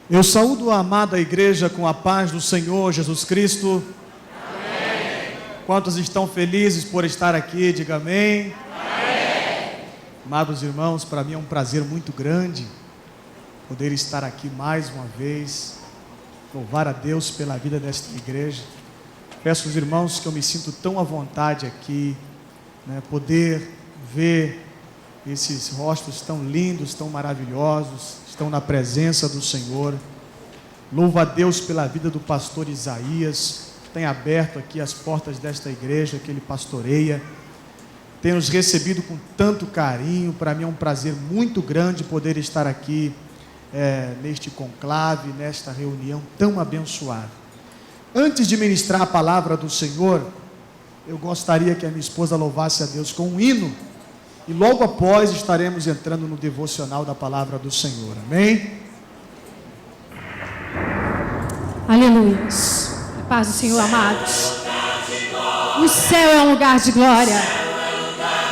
Eu saúdo a amada igreja com a paz do Senhor Jesus Cristo. Amém. Quantos estão felizes por estar aqui? Diga amém. Amém. Amados irmãos, para mim é um prazer muito grande poder estar aqui mais uma vez, louvar a Deus pela vida desta igreja. Peço aos irmãos que eu me sinto tão à vontade aqui, poder ver esses rostos tão lindos, tão maravilhosos, estão na presença do Senhor. Louvo a Deus pela vida do pastor Isaías, que tem aberto aqui as portas desta igreja que ele pastoreia, tem nos recebido com tanto carinho. Para mim é um prazer muito grande poder estar aqui neste conclave, nesta reunião tão abençoada. Antes de ministrar a palavra do Senhor, eu gostaria que a minha esposa louvasse a Deus com um hino, e logo após estaremos entrando no devocional da palavra do Senhor. Amém? Aleluia. A paz do Senhor, amados. O céu é um lugar de glória.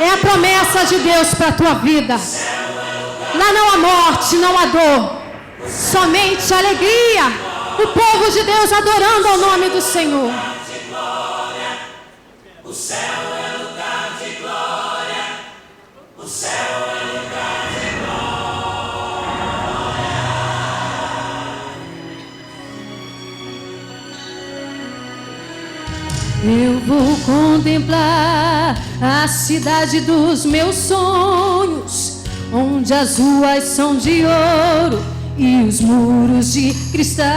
É a promessa de Deus para a tua vida. Lá não há morte, não há dor, somente alegria. O povo de Deus adorando ao nome do Senhor. O céu é lugar de glória. O céu é lugar de glória. Eu vou contemplar a cidade dos meus sonhos, onde as ruas são de ouro e os muros de cristal.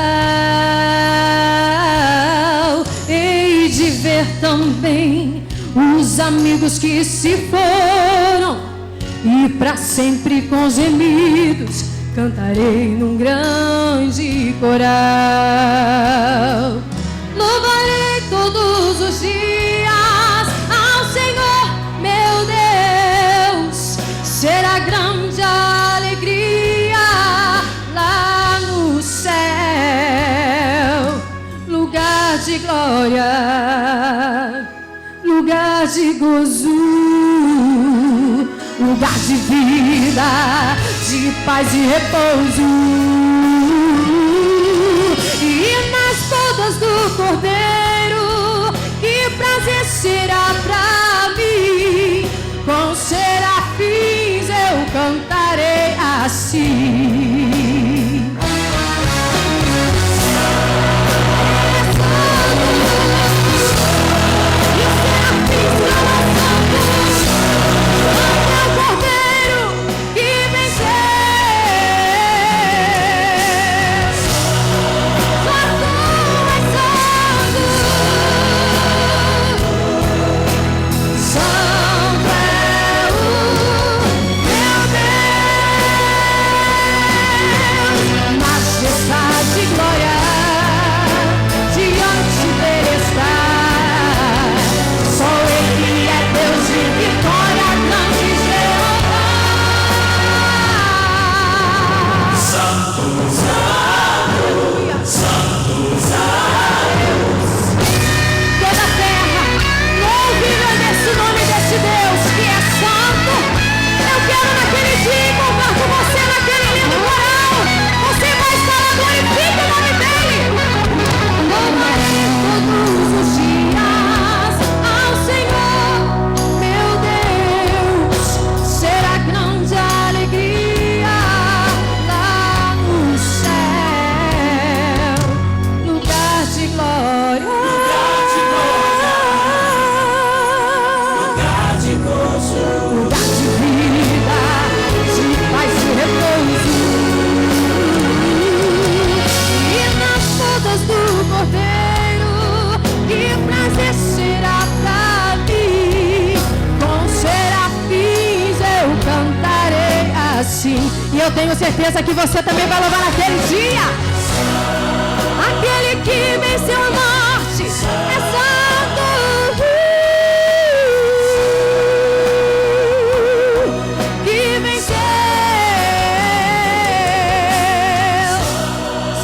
Hei de ver também os amigos que se foram, e para sempre com gemidos cantarei num grande coral. Louvarei todos os dias ao Senhor, meu Deus. Será grande a alegria lá no céu, lugar de glória, lugar de gozo, lugar de vida, de paz e repouso. E nas bodas do Cordeiro, que prazer será pra mim. Com serafins eu cantarei assim. E eu tenho certeza que você também vai louvar naquele dia. Aquele que venceu a morte é santo. Que venceu,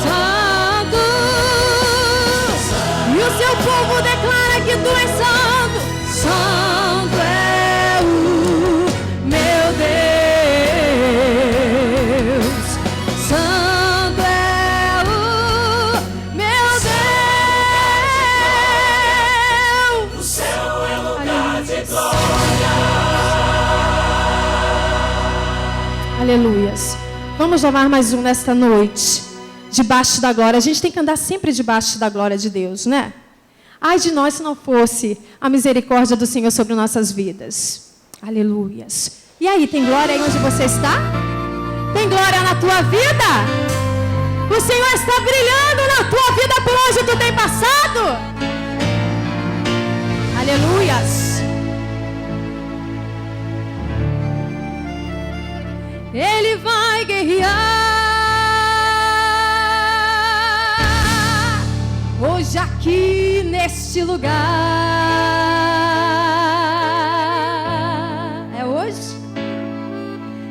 santo. E o seu povo declara que tu és santo. Santo é o meu Deus. Santo é Aleluias. Vamos louvar mais um nesta noite. Debaixo da glória. A gente tem que andar sempre debaixo da glória de Deus, né? Ai de nós se não fosse a misericórdia do Senhor sobre nossas vidas. Aleluias. E aí, tem glória aí onde você está? Tem glória na tua vida? O Senhor está brilhando na tua vida por onde tu tem passado? Aleluias. Ele vai guerrear hoje aqui neste lugar. É hoje?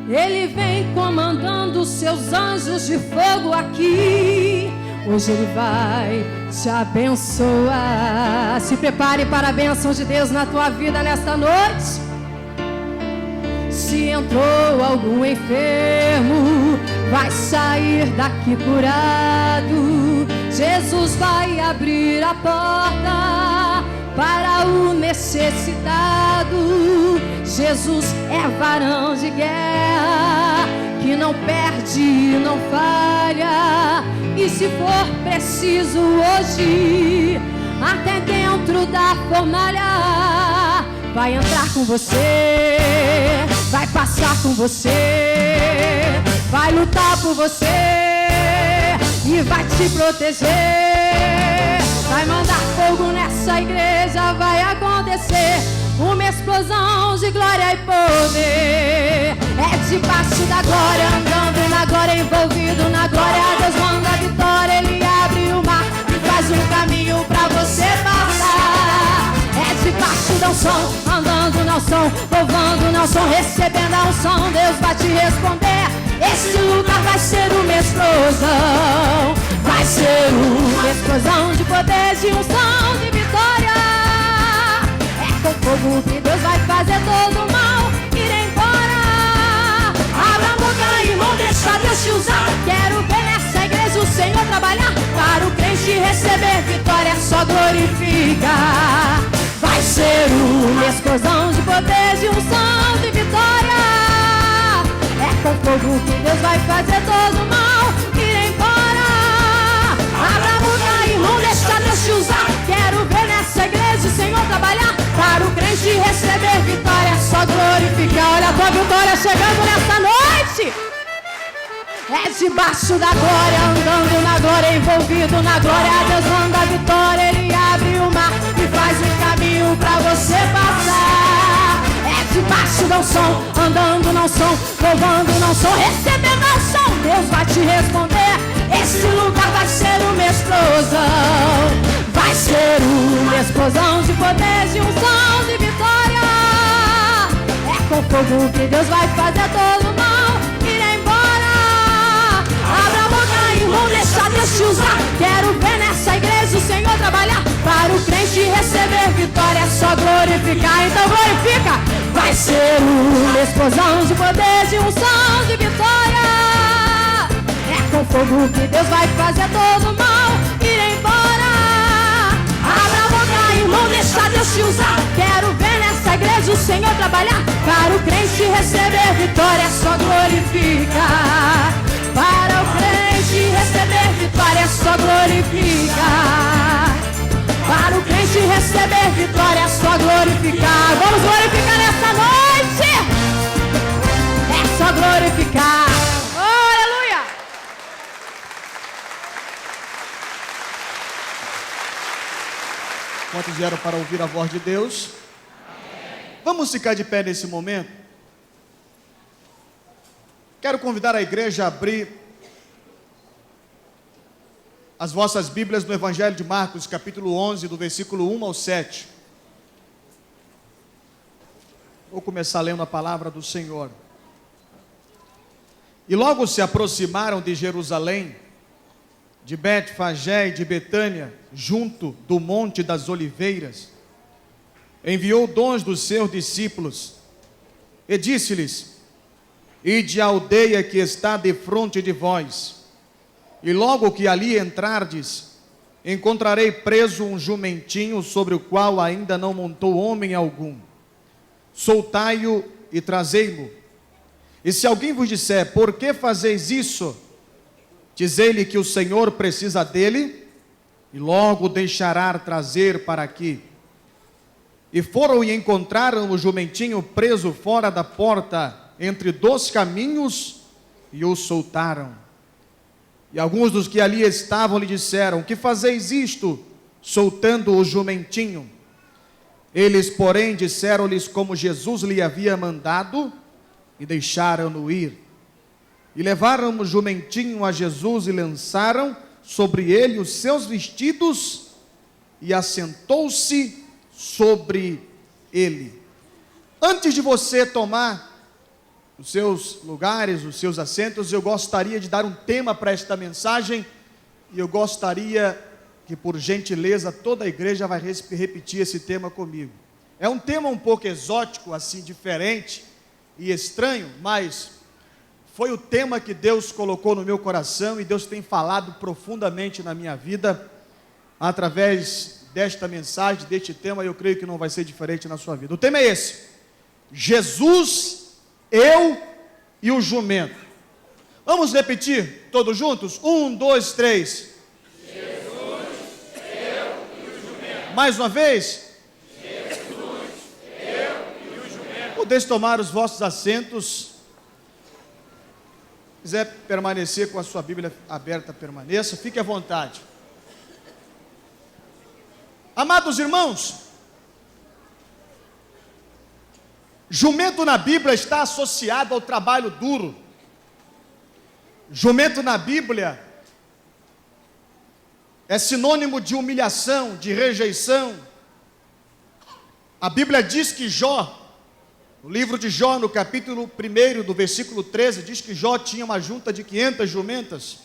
Ele vem comandando os seus anjos de fogo aqui. Hoje Ele vai te abençoar. Se prepare para a bênção de Deus na tua vida nesta noite. Se entrou algum enfermo, vai sair daqui curado. Jesus vai abrir a porta para o necessitado. Jesus é varão de guerra, que não perde e não falha. E se for preciso hoje, até dentro da fornalha, vai entrar com você, vai passar com você, vai lutar por você e vai te proteger. Vai mandar fogo nessa igreja, vai acontecer uma explosão de glória e poder. É debaixo da glória, andando na glória, envolvido na glória. Deus manda a vitória, Ele abre o mar e faz um caminho pra você passar. É debaixo da unção, andando na unção, louvando na unção, recebendo a unção. Deus vai te responder. Esse lugar vai ser uma explosão. Vai ser uma explosão de poder, de unção, de vitória. É com fogo que Deus vai fazer todo o mal ir embora. Abra a boca, irmão, deixa Deus te usar. Quero ver nessa igreja o Senhor trabalhar. Para o crente receber vitória, só glorifica. Vai ser uma explosão de poder, de unção, de vitória. É com fogo que Deus vai fazer todo o mal ir embora. Abra a boca, irmão, deixa Deus te usar. Quero ver nessa igreja o Senhor trabalhar. Para o crente receber vitória, só glorificar. Olha a tua vitória chegando nessa noite. É debaixo da glória, andando na glória, envolvido na glória. Deus manda a vitória, Ele abre o mar e faz um caminho pra você passar. É debaixo da unção, andando na unção, louvando na unção, recebendo a unção. Deus vai te responder. Esse lugar vai ser uma explosão. Vai ser uma explosão de poder, de unção, de vitória. É com fogo que Deus vai fazer todo o mal ir embora. Abra a boca, irmão, deixa Deus te usar. Quero ver nessa igreja o Senhor trabalhar. Para o crente receber vitória, é só glorificar. Então glorifica. Vai ser uma explosão de poder, de unção, de vitória. É com fogo que Deus vai fazer todo o mal ir embora. Abra a boca, irmão, deixa Deus te usar. Quero ver nessa igreja o Senhor trabalhar. Para o crente receber vitória, é só glorificar. Para o crente receber vitória, é só glorificar. Para o crente receber vitória, é só glorificar. Vamos glorificar nessa noite. É só glorificar. Aleluia. Quantos vieram para ouvir a voz de Deus? Amém. Vamos ficar de pé nesse momento. Quero convidar a igreja a abrir as vossas Bíblias no Evangelho de Marcos, capítulo 11, do versículo 1 ao 7. Vou começar lendo a palavra do Senhor. E logo se aproximaram de Jerusalém, de Betfagé e de Betânia, junto do Monte das Oliveiras. Enviou 2 dos seus discípulos e disse-lhes: Ide à aldeia que está defronte de vós, e logo que ali entrardes, encontrarei preso um jumentinho sobre o qual ainda não montou homem algum. Soltai-o e trazei-mo. E se alguém vos disser, por que fazeis isso? Dizei-lhe que o Senhor precisa dele, e logo o deixará trazer para aqui. E foram e encontraram o jumentinho preso fora da porta, entre 2 caminhos, e o soltaram. E alguns dos que ali estavam lhe disseram, que fazeis isto, soltando o jumentinho? Eles, porém, disseram-lhes como Jesus lhe havia mandado, e deixaram-no ir. E levaram o jumentinho a Jesus e lançaram sobre ele os seus vestidos, e assentou-se sobre ele. Antes de você tomar os seus lugares, os seus assentos, eu gostaria de dar um tema para esta mensagem, e eu gostaria que, por gentileza, toda a igreja vai repetir esse tema comigo. É um tema um pouco exótico, assim, diferente e estranho, mas foi o tema que Deus colocou no meu coração, e Deus tem falado profundamente na minha vida, através desta mensagem, deste tema, e eu creio que não vai ser diferente na sua vida. O tema é esse: Jesus, eu e o jumento. Vamos repetir todos juntos? 1, 2, 3. Jesus, eu e o jumento. Mais uma vez. Jesus, eu e o jumento. Podeis tomar os vossos assentos. Se quiser permanecer com a sua Bíblia aberta, permaneça, fique à vontade. Amados irmãos, jumento na Bíblia está associado ao trabalho duro. Jumento na Bíblia é sinônimo de humilhação, de rejeição. A Bíblia diz que Jó, no livro de Jó, no capítulo 1, do versículo 13, diz que Jó tinha uma junta de 500 jumentas,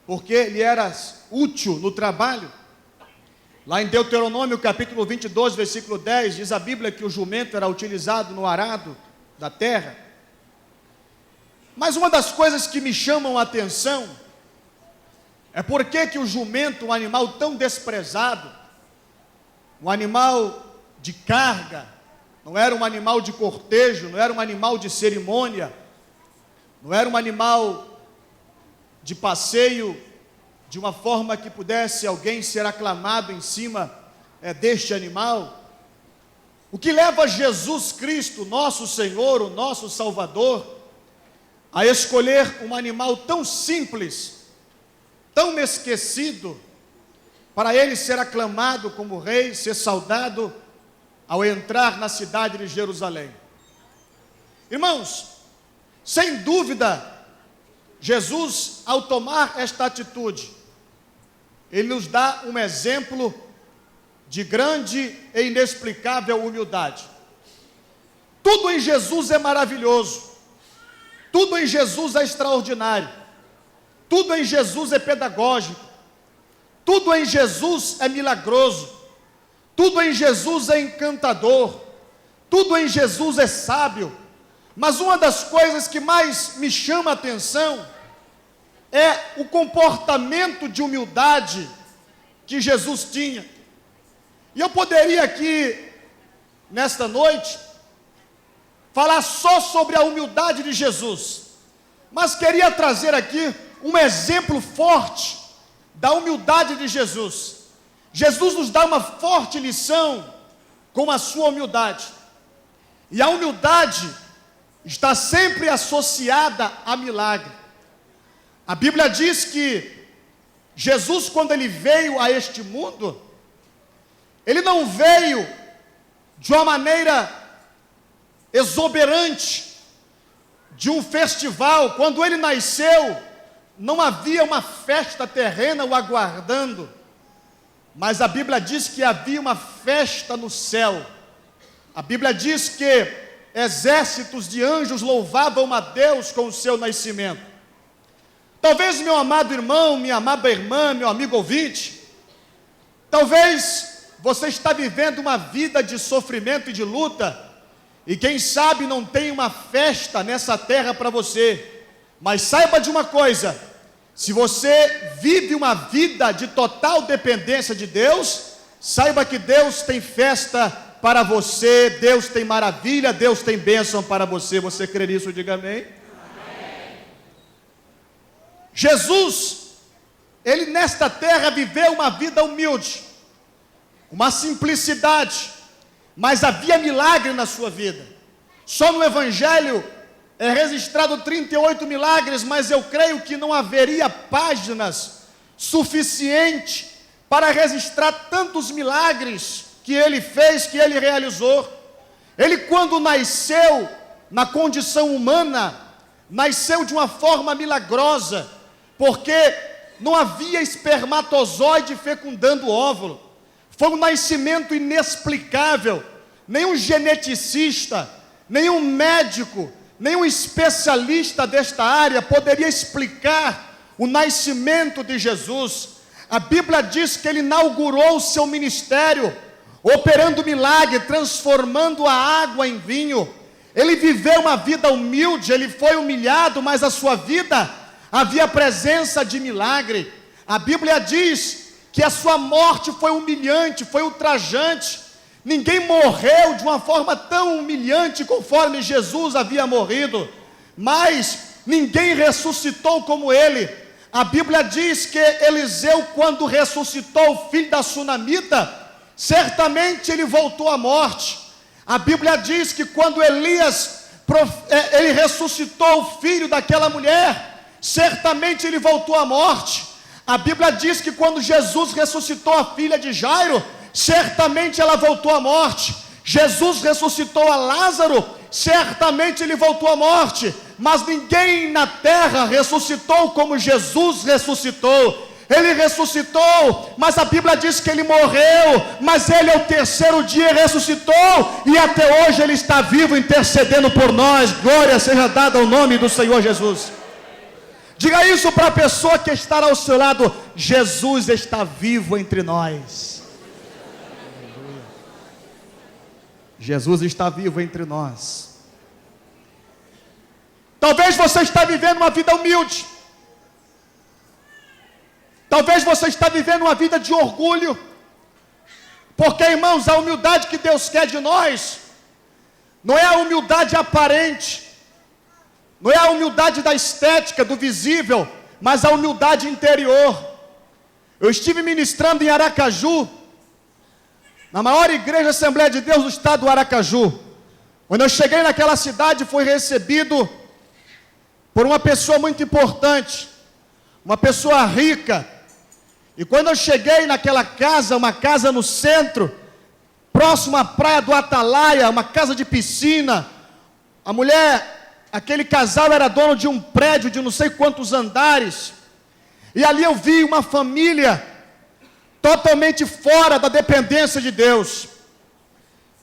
porque ele era útil no trabalho. Lá em Deuteronômio, capítulo 22, versículo 10, diz a Bíblia que o jumento era utilizado no arado da terra. Mas uma das coisas que me chamam a atenção é por que o jumento, um animal tão desprezado, um animal de carga, não era um animal de cortejo, não era um animal de cerimônia, não era um animal de passeio, de uma forma que pudesse alguém ser aclamado em cima deste animal. O que leva Jesus Cristo, nosso Senhor, o nosso Salvador, a escolher um animal tão simples, tão esquecido, para ele ser aclamado como rei, ser saudado ao entrar na cidade de Jerusalém. Irmãos, sem dúvida, Jesus, ao tomar esta atitude, ele nos dá um exemplo de grande e inexplicável humildade. Tudo em Jesus é maravilhoso, tudo em Jesus é extraordinário, tudo em Jesus é pedagógico, tudo em Jesus é milagroso, tudo em Jesus é encantador, tudo em Jesus é sábio. Mas uma das coisas que mais me chama a atenção é o comportamento de humildade que Jesus tinha. E eu poderia aqui, nesta noite, falar só sobre a humildade de Jesus, mas queria trazer aqui um exemplo forte da humildade de Jesus. Jesus nos dá uma forte lição com a sua humildade. E a humildade está sempre associada a milagre. A Bíblia diz que Jesus, quando ele veio a este mundo, ele não veio de uma maneira exuberante, de um festival. Quando ele nasceu, não havia uma festa terrena o aguardando, mas a Bíblia diz que havia uma festa no céu. A Bíblia diz que exércitos de anjos louvavam a Deus com o seu nascimento. Talvez, meu amado irmão, minha amada irmã, meu amigo ouvinte, talvez você está vivendo uma vida de sofrimento e de luta, e quem sabe não tem uma festa nessa terra para você. Mas saiba de uma coisa: se você vive uma vida de total dependência de Deus, saiba que Deus tem festa para você, Deus tem maravilha, Deus tem bênção para você. Você crê nisso? Diga amém. Jesus, ele nesta terra viveu uma vida humilde, uma simplicidade, mas havia milagre na sua vida. Só no Evangelho é registrado 38 milagres, mas eu creio que não haveria páginas suficientes para registrar tantos milagres que ele fez, que ele realizou. Ele, quando nasceu na condição humana, nasceu de uma forma milagrosa, porque não havia espermatozoide fecundando o óvulo. Foi um nascimento inexplicável. Nenhum geneticista, nenhum médico, nenhum especialista desta área poderia explicar o nascimento de Jesus. A Bíblia diz que ele inaugurou o seu ministério, operando milagre, transformando a água em vinho. Ele viveu uma vida humilde, ele foi humilhado, mas a sua vida havia presença de milagre. A Bíblia diz que a sua morte foi humilhante, foi ultrajante. Ninguém morreu de uma forma tão humilhante conforme Jesus havia morrido, mas ninguém ressuscitou como ele. A Bíblia diz que Eliseu, quando ressuscitou o filho da sunamita, certamente ele voltou à morte. A Bíblia diz que quando Elias, ele ressuscitou o filho daquela mulher, certamente ele voltou à morte. A Bíblia diz que quando Jesus ressuscitou a filha de Jairo, certamente ela voltou à morte. Jesus ressuscitou a Lázaro, certamente ele voltou à morte. Mas ninguém na terra ressuscitou como Jesus ressuscitou. Ele ressuscitou, mas a Bíblia diz que ele morreu, mas ele ao terceiro dia ressuscitou, e até hoje ele está vivo intercedendo por nós. Glória seja dada ao nome do Senhor Jesus. Diga isso para a pessoa que está ao seu lado: Jesus está vivo entre nós. Jesus está vivo entre nós. Talvez você está vivendo uma vida humilde. Talvez você está vivendo uma vida de orgulho. Porque, irmãos, a humildade que Deus quer de nós não é a humildade aparente, não é a humildade da estética, do visível, mas a humildade interior. Eu estive ministrando em Aracaju, na maior igreja Assembleia de Deus do estado do Aracaju. Quando eu cheguei naquela cidade, fui recebido por uma pessoa muito importante, uma pessoa rica. E quando eu cheguei naquela casa, uma casa no centro, próximo à praia do Atalaia, uma casa de piscina, a mulher, aquele casal era dono de um prédio de não sei quantos andares, e ali eu vi uma família totalmente fora da dependência de Deus.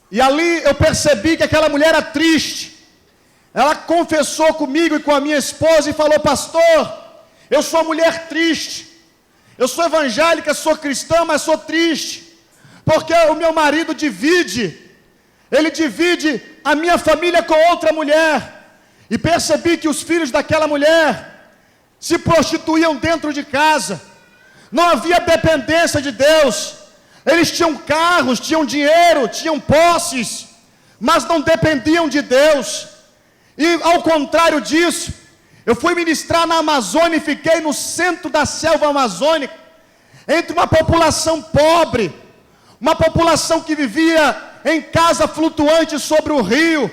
E ali eu percebi que aquela mulher era triste. Ela confessou comigo e com a minha esposa e falou: pastor, eu sou uma mulher triste. Eu sou evangélica, sou cristã, mas sou triste, porque o meu marido ele divide a minha família com outra mulher, e percebi que os filhos daquela mulher se prostituíam dentro de casa. Não havia dependência de Deus. Eles tinham carros, tinham dinheiro, tinham posses, mas não dependiam de Deus. E ao contrário disso, eu fui ministrar na Amazônia e fiquei no centro da selva amazônica, entre uma população pobre, uma população que vivia em casa flutuante sobre o rio,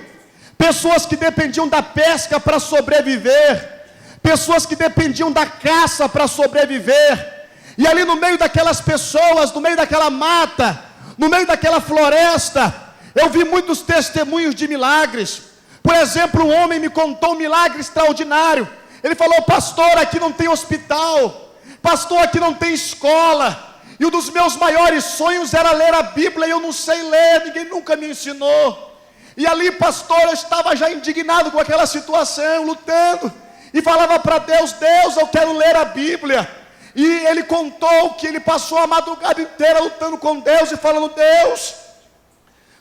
pessoas que dependiam da pesca para sobreviver, pessoas que dependiam da caça para sobreviver. E ali no meio daquelas pessoas, no meio daquela mata, no meio daquela floresta, eu vi muitos testemunhos de milagres. Por exemplo, um homem me contou um milagre extraordinário. Ele falou: pastor, aqui não tem hospital, pastor, aqui não tem escola, e um dos meus maiores sonhos era ler a Bíblia, e eu não sei ler, ninguém nunca me ensinou. E ali, pastor, eu estava já indignado com aquela situação, lutando, e falava para Deus: Deus, eu quero ler a Bíblia. E ele contou que ele passou a madrugada inteira lutando com Deus e falando: Deus,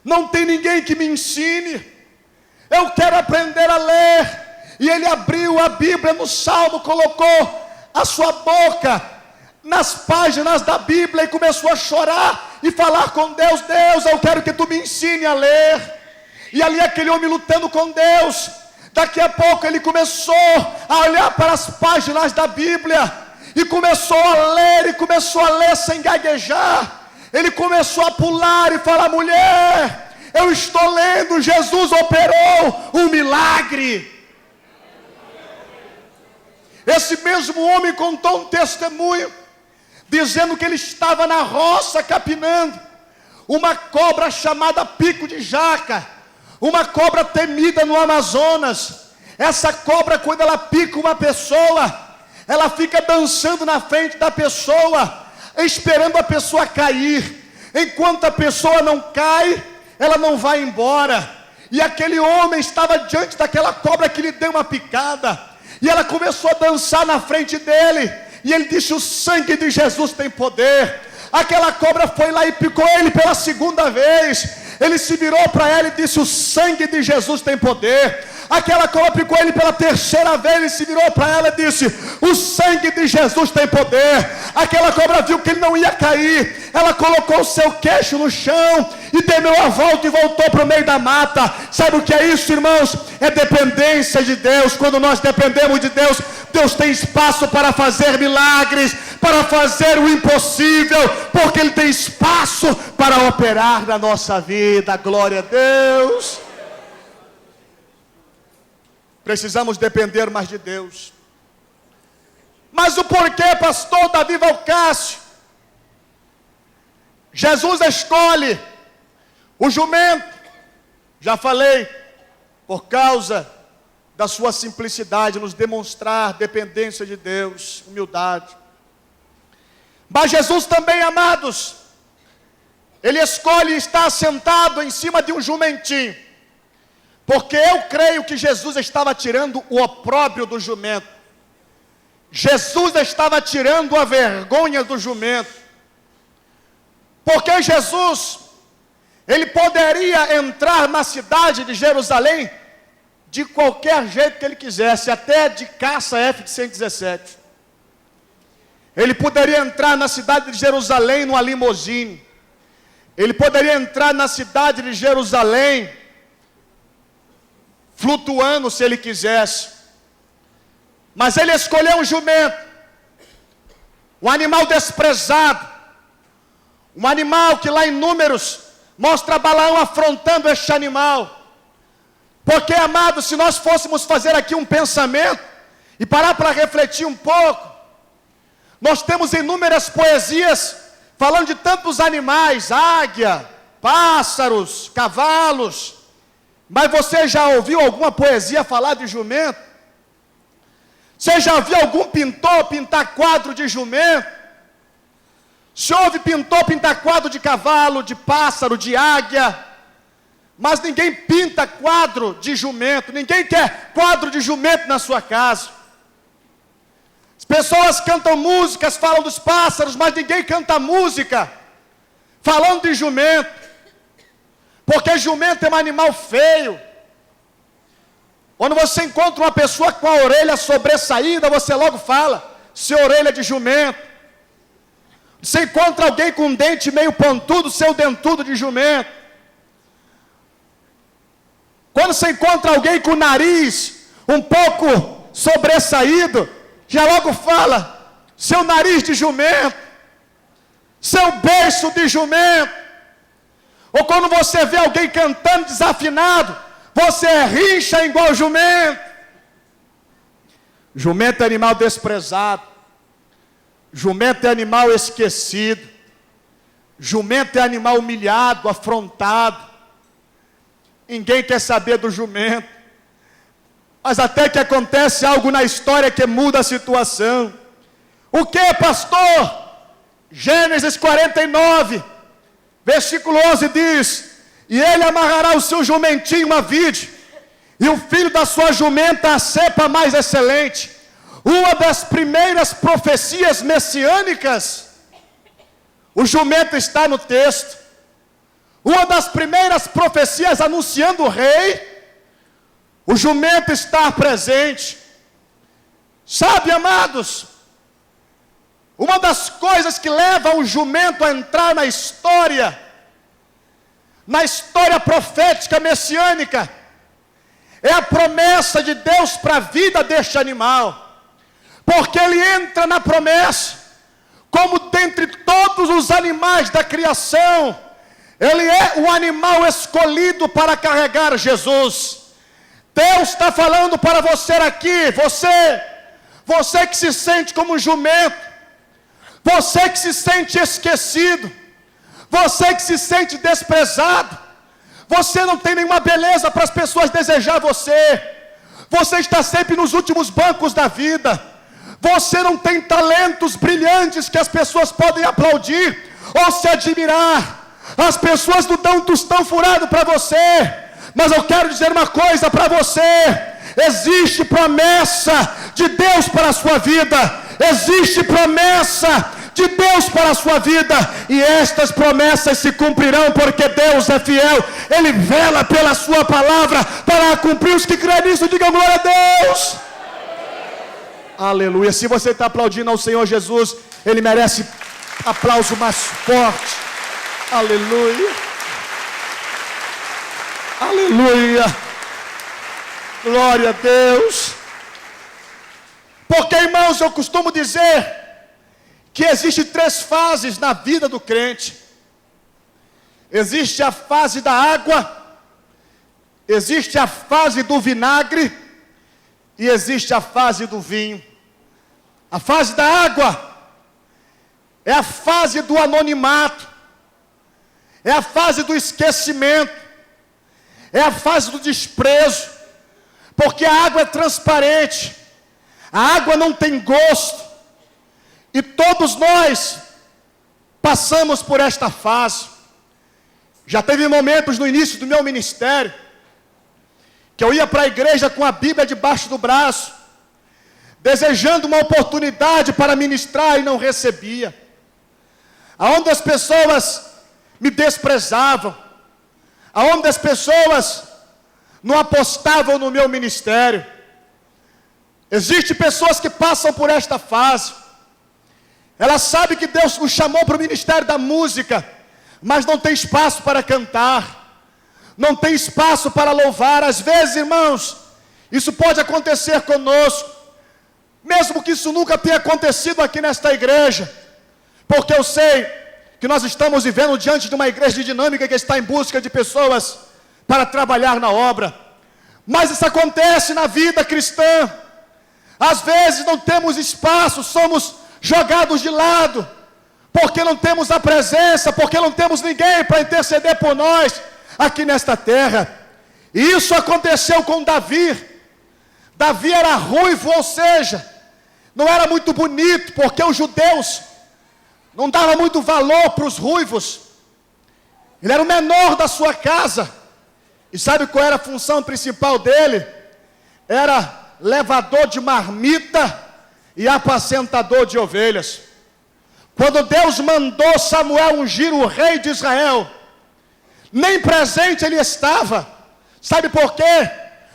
não tem ninguém que me ensine, eu quero aprender a ler. E ele abriu a Bíblia no Salmo, colocou a sua boca nas páginas da Bíblia e começou a chorar e falar com Deus: Deus, eu quero que tu me ensine a ler. E ali aquele homem lutando com Deus, Daqui a pouco ele começou a olhar para as páginas da Bíblia, e começou a ler sem gaguejar. Ele começou a pular e falar: mulher, eu estou lendo, Jesus operou um milagre. Esse mesmo homem contou um testemunho, dizendo que ele estava na roça capinando uma cobra chamada pico de jaca, uma cobra temida no Amazonas. Essa cobra, quando ela pica uma pessoa, ela fica dançando na frente da pessoa, esperando a pessoa cair. Enquanto a pessoa não cai, ela não vai embora. E aquele homem estava diante daquela cobra que lhe deu uma picada, e ela começou a dançar na frente dele, e ele disse: o sangue de Jesus tem poder. Aquela cobra foi lá e picou ele pela segunda vez. Ele se virou para ela e disse: o sangue de Jesus tem poder. Aquela cobra picou ele pela terceira vez. Ele se virou para ela e disse: o sangue de Jesus tem poder. Aquela cobra viu que ele não ia cair. Ela colocou o seu queixo no chão e deu a volta e voltou para o meio da mata. Sabe o que é isso, irmãos? É dependência de Deus. Quando nós dependemos de Deus, Deus tem espaço para fazer milagres, para fazer o impossível, porque Ele tem espaço para operar na nossa vida. Glória a Deus. Precisamos depender mais de Deus. Mas o porquê, pastor Davi Valcácio? Jesus escolhe o jumento, já falei, por causa da sua simplicidade, nos demonstrar dependência de Deus, humildade. Mas Jesus também, amados, Ele escolhe estar sentado em cima de um jumentinho, porque eu creio que Jesus estava tirando o opróbrio do jumento. Jesus estava tirando a vergonha do jumento. Porque Jesus, Ele poderia entrar na cidade de Jerusalém de qualquer jeito que Ele quisesse, até de caça F-117. Ele poderia entrar na cidade de Jerusalém numa limusine. Ele poderia entrar na cidade de Jerusalém flutuando, se Ele quisesse. Mas Ele escolheu um jumento, um animal desprezado, um animal que lá em Números mostra Balaão afrontando este animal. Porque, amados, se nós fôssemos fazer aqui um pensamento e parar para refletir um pouco, nós temos inúmeras poesias falando de tantos animais, águia, pássaros, cavalos. Mas você já ouviu alguma poesia falar de jumento? Você já viu algum pintor pintar quadro de jumento? Se houve pintor pintar quadro de cavalo, de pássaro, de águia, mas ninguém pinta quadro de jumento. Ninguém quer quadro de jumento na sua casa. As pessoas cantam músicas, falam dos pássaros, mas ninguém canta música falando de jumento, porque jumento é um animal feio. Quando você encontra uma pessoa com a orelha sobressaída, você logo fala: seu orelha de jumento. Você encontra alguém com um dente meio pontudo, seu dentudo de jumento. Quando você encontra alguém com o nariz um pouco sobressaído, já logo fala: seu nariz de jumento, seu beiço de jumento. Ou quando você vê alguém cantando desafinado, você rincha igual jumento. Jumento é animal desprezado. Jumento é animal esquecido. Jumento é animal humilhado, afrontado. Ninguém quer saber do jumento. Mas até que acontece algo na história que muda a situação. O que, pastor? Gênesis 49, versículo 11 diz: e ele amarrará o seu jumentinho uma vide, e o filho da sua jumenta a cepa mais excelente. Uma das primeiras profecias messiânicas, o jumento está no texto. Uma das primeiras profecias anunciando o rei, o jumento está presente. Sabe, amados, uma das coisas que leva o jumento a entrar na história profética messiânica, É a promessa de Deus para a vida deste animal. Porque ele entra na promessa, como dentre todos os animais da criação, ele é o animal escolhido para carregar Jesus. Deus está falando para você aqui, você que se sente como um jumento, você que se sente esquecido, você que se sente desprezado, você não tem nenhuma beleza para as pessoas desejar você está sempre nos últimos bancos da vida, você não tem talentos brilhantes que as pessoas podem aplaudir ou se admirar, as pessoas não dão um tostão furado para você, mas eu quero dizer uma coisa para você: existe promessa de Deus para a sua vida, existe promessa de Deus para a sua vida, e estas promessas se cumprirão, porque Deus é fiel, Ele vela pela sua palavra para cumprir. Os que creem nisso, digam glória a Deus. Aleluia. Se você está aplaudindo ao Senhor Jesus, Ele merece aplauso mais forte. Aleluia. Aleluia. Glória a Deus. Porque, irmãos, eu costumo dizer que existem 3 fases na vida do crente. Existe a fase da água, existe a fase do vinagre e existe a fase do vinho. A fase da água é a fase do anonimato, é a fase do esquecimento, é a fase do desprezo, porque a água é transparente, a água não tem gosto, e todos nós passamos por esta fase. Já teve momentos no início do meu ministério, que eu ia para a igreja com a Bíblia debaixo do braço, desejando uma oportunidade para ministrar e não recebia, aonde as pessoas me desprezavam, aonde as pessoas não apostavam no meu ministério. Existem pessoas que passam por esta fase, elas sabem que Deus nos chamou para o ministério da música, mas não tem espaço para cantar, não tem espaço para louvar. Às vezes, irmãos, isso pode acontecer conosco, mesmo que isso nunca tenha acontecido aqui nesta igreja, porque eu sei que nós estamos vivendo diante de uma igreja dinâmica que está em busca de pessoas para trabalhar na obra, mas isso acontece na vida cristã. Às vezes não temos espaço, somos jogados de lado, porque não temos a presença, porque não temos ninguém para interceder por nós aqui nesta terra. E isso aconteceu com Davi. Davi era ruivo, ou seja, não era muito bonito, porque os judeus não davam muito valor para os ruivos. Ele era o menor da sua casa, e sabe qual era a função principal dele? Era levador de marmita e apacentador de ovelhas. Quando Deus mandou Samuel ungir o rei de Israel, nem presente ele estava. Sabe por quê?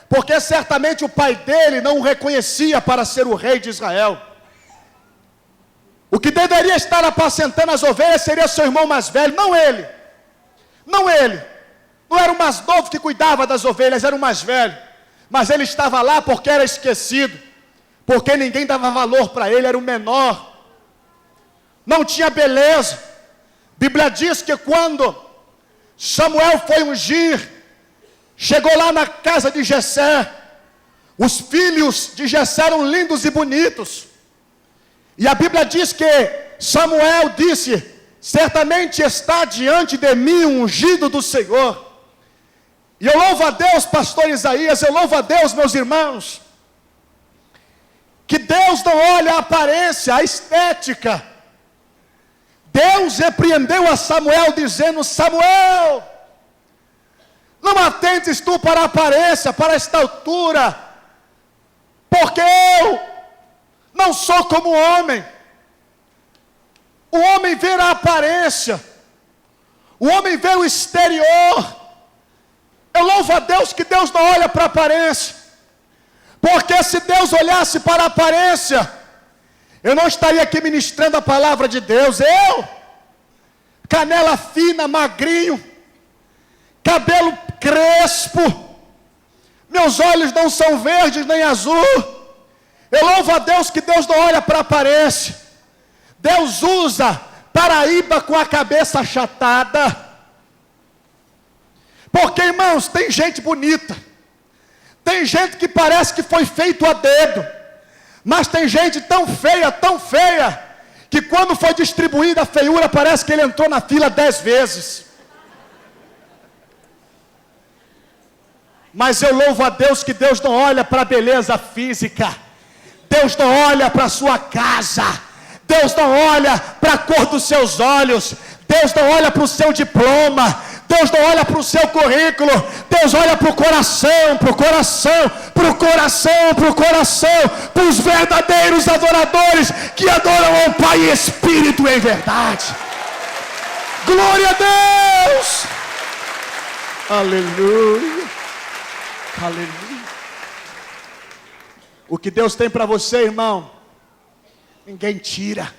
Porque certamente o pai dele não o reconhecia para ser o rei de Israel. O que deveria estar apacentando as ovelhas seria seu irmão mais velho, não ele. Não ele. Não era o mais novo que cuidava das ovelhas, era o mais velho. Mas ele estava lá porque era esquecido, porque ninguém dava valor para ele, era o menor, não tinha beleza. A Bíblia diz que quando Samuel foi ungir, chegou lá na casa de Jessé, os filhos de Jessé eram lindos e bonitos, e a Bíblia diz que Samuel disse: certamente está diante de mim um ungido do Senhor. E eu louvo a Deus, pastor Isaías, eu louvo a Deus, meus irmãos, que Deus não olha a aparência, a estética. Deus repreendeu a Samuel dizendo: Samuel, não atentes tu para a aparência, para esta altura, porque eu não sou como o homem. O homem vê a aparência, o homem vê o exterior. Eu louvo a Deus que Deus não olha para a aparência, porque se Deus olhasse para a aparência, eu não estaria aqui ministrando a palavra de Deus. Eu, canela fina, magrinho, cabelo crespo, Meus olhos não são verdes nem azul. Eu louvo a Deus que Deus não olha para a aparência. Deus usa Paraíba com a cabeça achatada. Porque, irmãos, tem gente bonita. Tem gente que parece que foi feito a dedo. Mas tem gente tão feia, que quando foi distribuída a feiura, parece que ele entrou na fila 10 vezes. Mas eu louvo a Deus que Deus não olha para a beleza física. Deus não olha para a sua casa. Deus não olha para a cor dos seus olhos. Deus não olha para o seu diploma. Deus não olha para o seu currículo. Deus olha para o coração, para os verdadeiros adoradores que adoram ao Pai em espírito e em verdade. Glória a Deus! Aleluia! Aleluia! O que Deus tem para você, irmão, ninguém tira.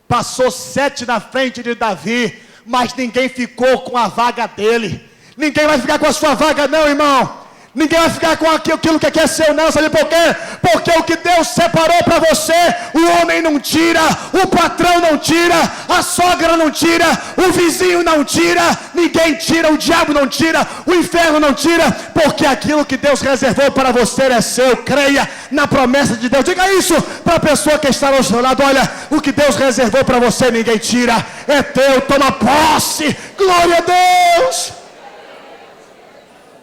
Passou 7 na frente de Davi, mas ninguém ficou com a vaga dele. Ninguém vai ficar com a sua vaga não, irmão. Ninguém vai ficar com aquilo que é seu não, sabe por quê? Porque o que Deus separou para você, o homem não tira, o patrão não tira, a sogra não tira, o vizinho não tira, ninguém tira, o diabo não tira, o inferno não tira, porque aquilo que Deus reservou para você é seu. Creia na promessa de Deus. Diga isso para a pessoa que está ao seu lado: olha, o que Deus reservou para você ninguém tira, é teu, toma posse. Glória a Deus!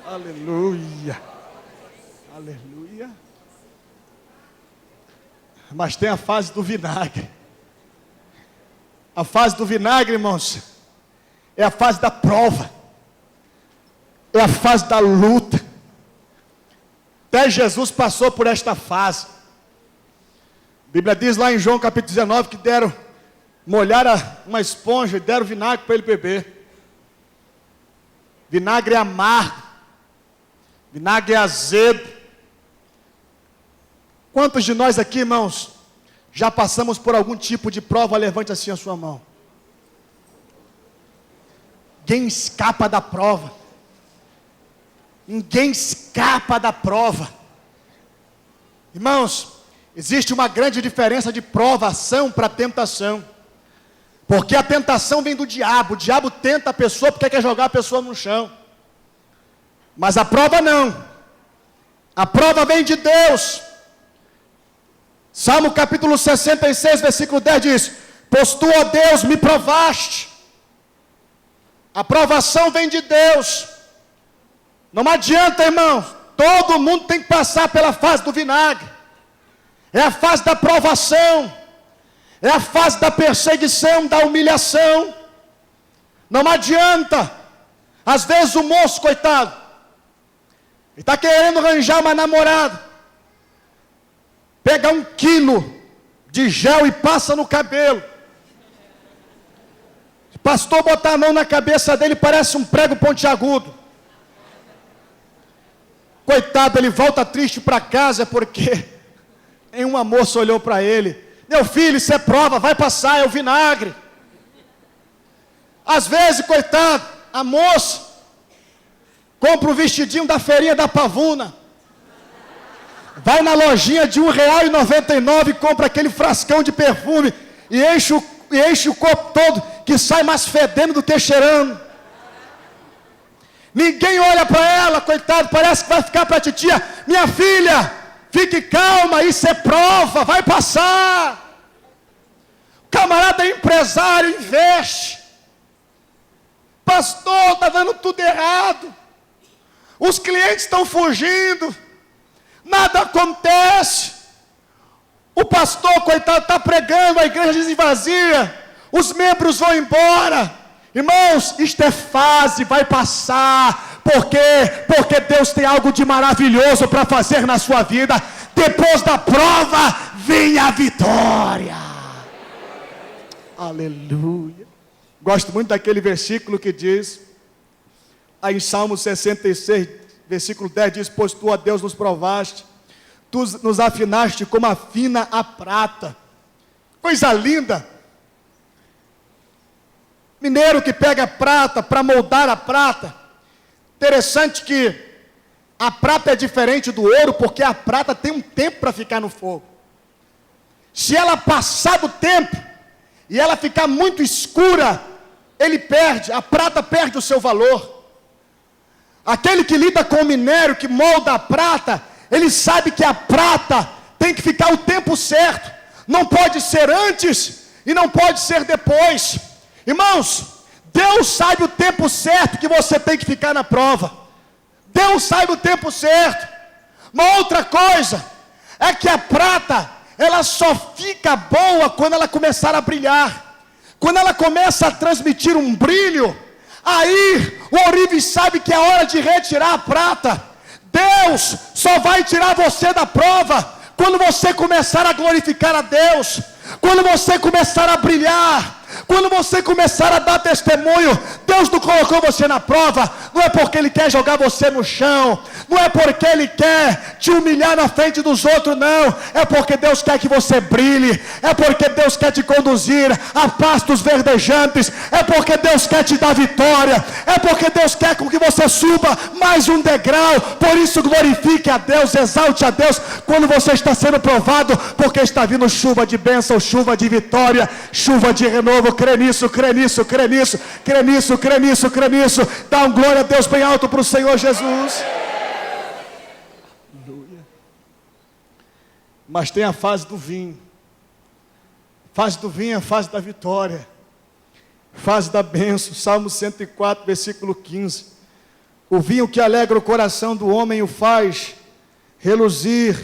Aleluia, aleluia. Mas tem a fase do vinagre. A fase do vinagre, irmãos, é a fase da prova, é a fase da luta. Até Jesus passou por esta fase. A Bíblia diz lá em João capítulo 19 que molharam uma esponja e deram vinagre para ele beber. Vinagre amargo, vinagre azedo. Quantos de nós aqui, irmãos, já passamos por algum tipo de prova? Levante assim a sua mão. Ninguém escapa da prova. Ninguém escapa da prova. Irmãos, existe uma grande diferença de provação para tentação. Porque a tentação vem do diabo. O diabo tenta a pessoa porque quer jogar a pessoa no chão. Mas a prova não. A prova vem de Deus. Salmo capítulo 66, versículo 10 diz: pois tu, ó Deus, me provaste. A provação vem de Deus. Não adianta, irmão. Todo mundo tem que passar pela fase do vinagre. É a fase da provação. É a fase da perseguição, da humilhação. Não adianta. Às vezes o moço, coitado, ele está querendo arranjar uma namorada. Pega 1 quilo de gel e passa no cabelo. O pastor botar a mão na cabeça dele, parece um prego pontiagudo. Coitado, ele volta triste para casa porque nenhuma moça olhou para ele. Meu filho, isso é prova, vai passar, é o vinagre. Às vezes, coitado, a moça compra o vestidinho da feirinha da Pavuna, vai na lojinha de R$1,99 e compra aquele frascão de perfume e enche o copo todo, que sai mais fedendo do que cheirando. Ninguém olha para ela, coitado, parece que vai ficar para a titia. Minha filha, fique calma, isso é prova, vai passar. O camarada é empresário, investe. Pastor, está dando tudo errado. Os clientes estão fugindo. Nada acontece. O pastor, coitado, está pregando, a igreja esvazia. Os membros vão embora. Irmãos, isto é fase, vai passar. Por quê? Porque Deus tem algo de maravilhoso para fazer na sua vida. Depois da prova, vem a vitória. Aleluia. Gosto muito daquele versículo que diz, aí em Salmo 66, versículo 10, diz: pois tu, ó Deus, nos provaste, tu nos afinaste como afina a prata. Coisa linda. Mineiro que pega prata para moldar a prata. Interessante que A prata é diferente do ouro, porque a prata tem um tempo para ficar no fogo. Se ela passar do tempo, e ela ficar muito escura, a prata perde o seu valor. Aquele que lida com o minério, que molda a prata, ele sabe que a prata tem que ficar o tempo certo. Não pode ser antes e não pode ser depois. Irmãos, Deus sabe o tempo certo que você tem que ficar na prova. Deus sabe o tempo certo. Uma outra coisa é que a prata, ela só fica boa quando ela começar a brilhar. Quando ela começa a transmitir um brilho, aí o ourives sabe que é hora de retirar a prata. Deus só vai tirar você da prova quando você começar a glorificar a Deus, quando você começar a brilhar, quando você começar a dar testemunho. Deus não colocou você na prova, não é porque Ele quer jogar você no chão, não é porque Ele quer te humilhar na frente dos outros, não. É porque Deus quer que você brilhe, é porque Deus quer te conduzir a pastos verdejantes, é porque Deus quer te dar vitória, é porque Deus quer com que você suba mais um degrau. Por isso glorifique a Deus, exalte a Deus quando você está sendo provado, porque está vindo chuva de bênção, chuva de vitória, chuva de renovo. Crê nisso, crê nisso, crê nisso, crê nisso, crê nisso, crê nisso. Dá um glória a Deus bem alto para o Senhor Jesus. Aleluia. Mas tem a fase do vinho. Fase do vinho é a fase da vitória, fase da bênção. Salmo 104, versículo 15. O vinho que alegra o coração do homem o faz reluzir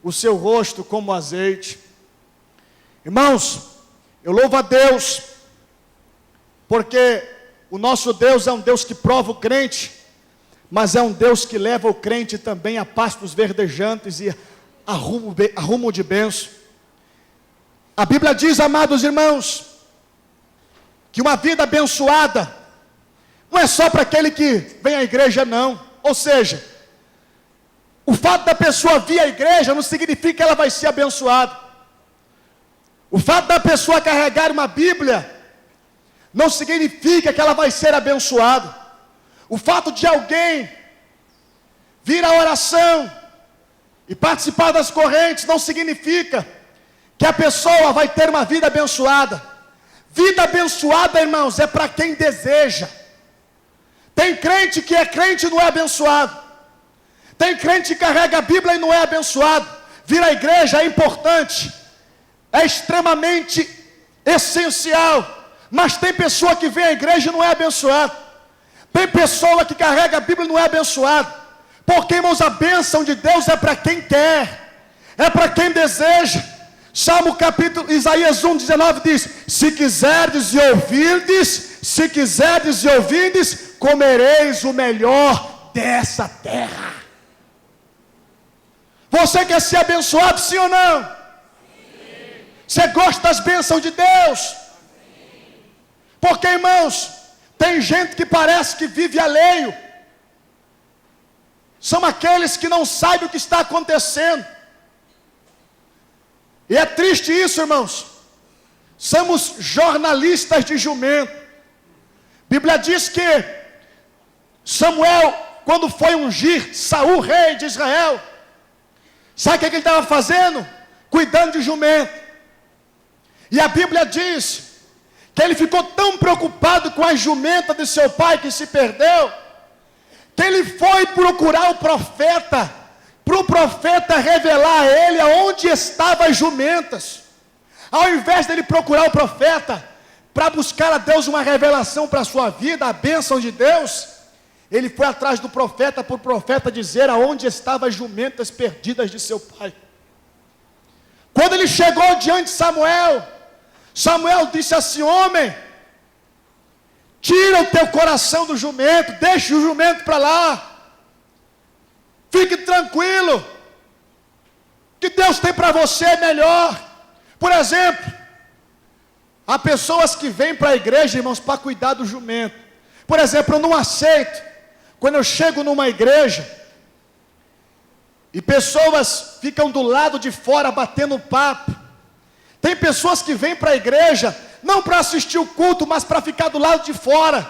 o seu rosto como azeite. Irmãos, eu louvo a Deus, porque o nosso Deus é um Deus que prova o crente, mas é um Deus que leva o crente também a pastos verdejantes e a rumo de bênção. A Bíblia diz, amados irmãos, que uma vida abençoada não é só para aquele que vem à igreja, não. Ou seja, o fato da pessoa vir à igreja não significa que ela vai ser abençoada. O fato da pessoa carregar uma Bíblia não significa que ela vai ser abençoada. O fato de alguém vir à oração e participar das correntes não significa que a pessoa vai ter uma vida abençoada. Vida abençoada, irmãos, é para quem deseja. Tem crente que é crente e não é abençoado. Tem crente que carrega a Bíblia e não é abençoado. Vir à igreja é importante, é extremamente essencial, mas tem pessoa que vem à igreja e não é abençoada. Tem pessoa que carrega a Bíblia e não é abençoada. Porque, irmãos, a bênção de Deus é para quem quer, é para quem deseja. Salmo capítulo, Isaías 1:19 diz: se quiserdes e ouvirdes, comereis o melhor dessa terra. Você quer ser abençoado, sim ou não? Sim. Você gosta das bênçãos de Deus? Sim. Porque, irmãos, tem gente que parece que vive alheio. São aqueles que não sabem o que está acontecendo. E é triste isso, irmãos. Somos jornalistas de jumento. A Bíblia diz que Samuel, quando foi ungir Saul, rei de Israel, sabe o que ele estava fazendo? Cuidando de jumento. E a Bíblia diz que ele ficou tão preocupado com a jumenta de seu pai que se perdeu, que ele foi procurar o profeta, para o profeta revelar a ele aonde estavam as jumentas. Ao invés dele procurar o profeta para buscar a Deus uma revelação para a sua vida, a bênção de Deus, ele foi atrás do profeta, para o profeta dizer aonde estavam as jumentas perdidas de seu pai. Quando ele chegou diante de Samuel, Samuel disse assim: homem, tira o teu coração do jumento, deixa o jumento para lá, fique tranquilo, que Deus tem para você melhor. Por exemplo, há pessoas que vêm para a igreja, irmãos, para cuidar do jumento. Por exemplo, eu não aceito quando eu chego numa igreja e pessoas ficam do lado de fora batendo papo. Tem pessoas que vêm para a igreja não para assistir o culto, mas para ficar do lado de fora.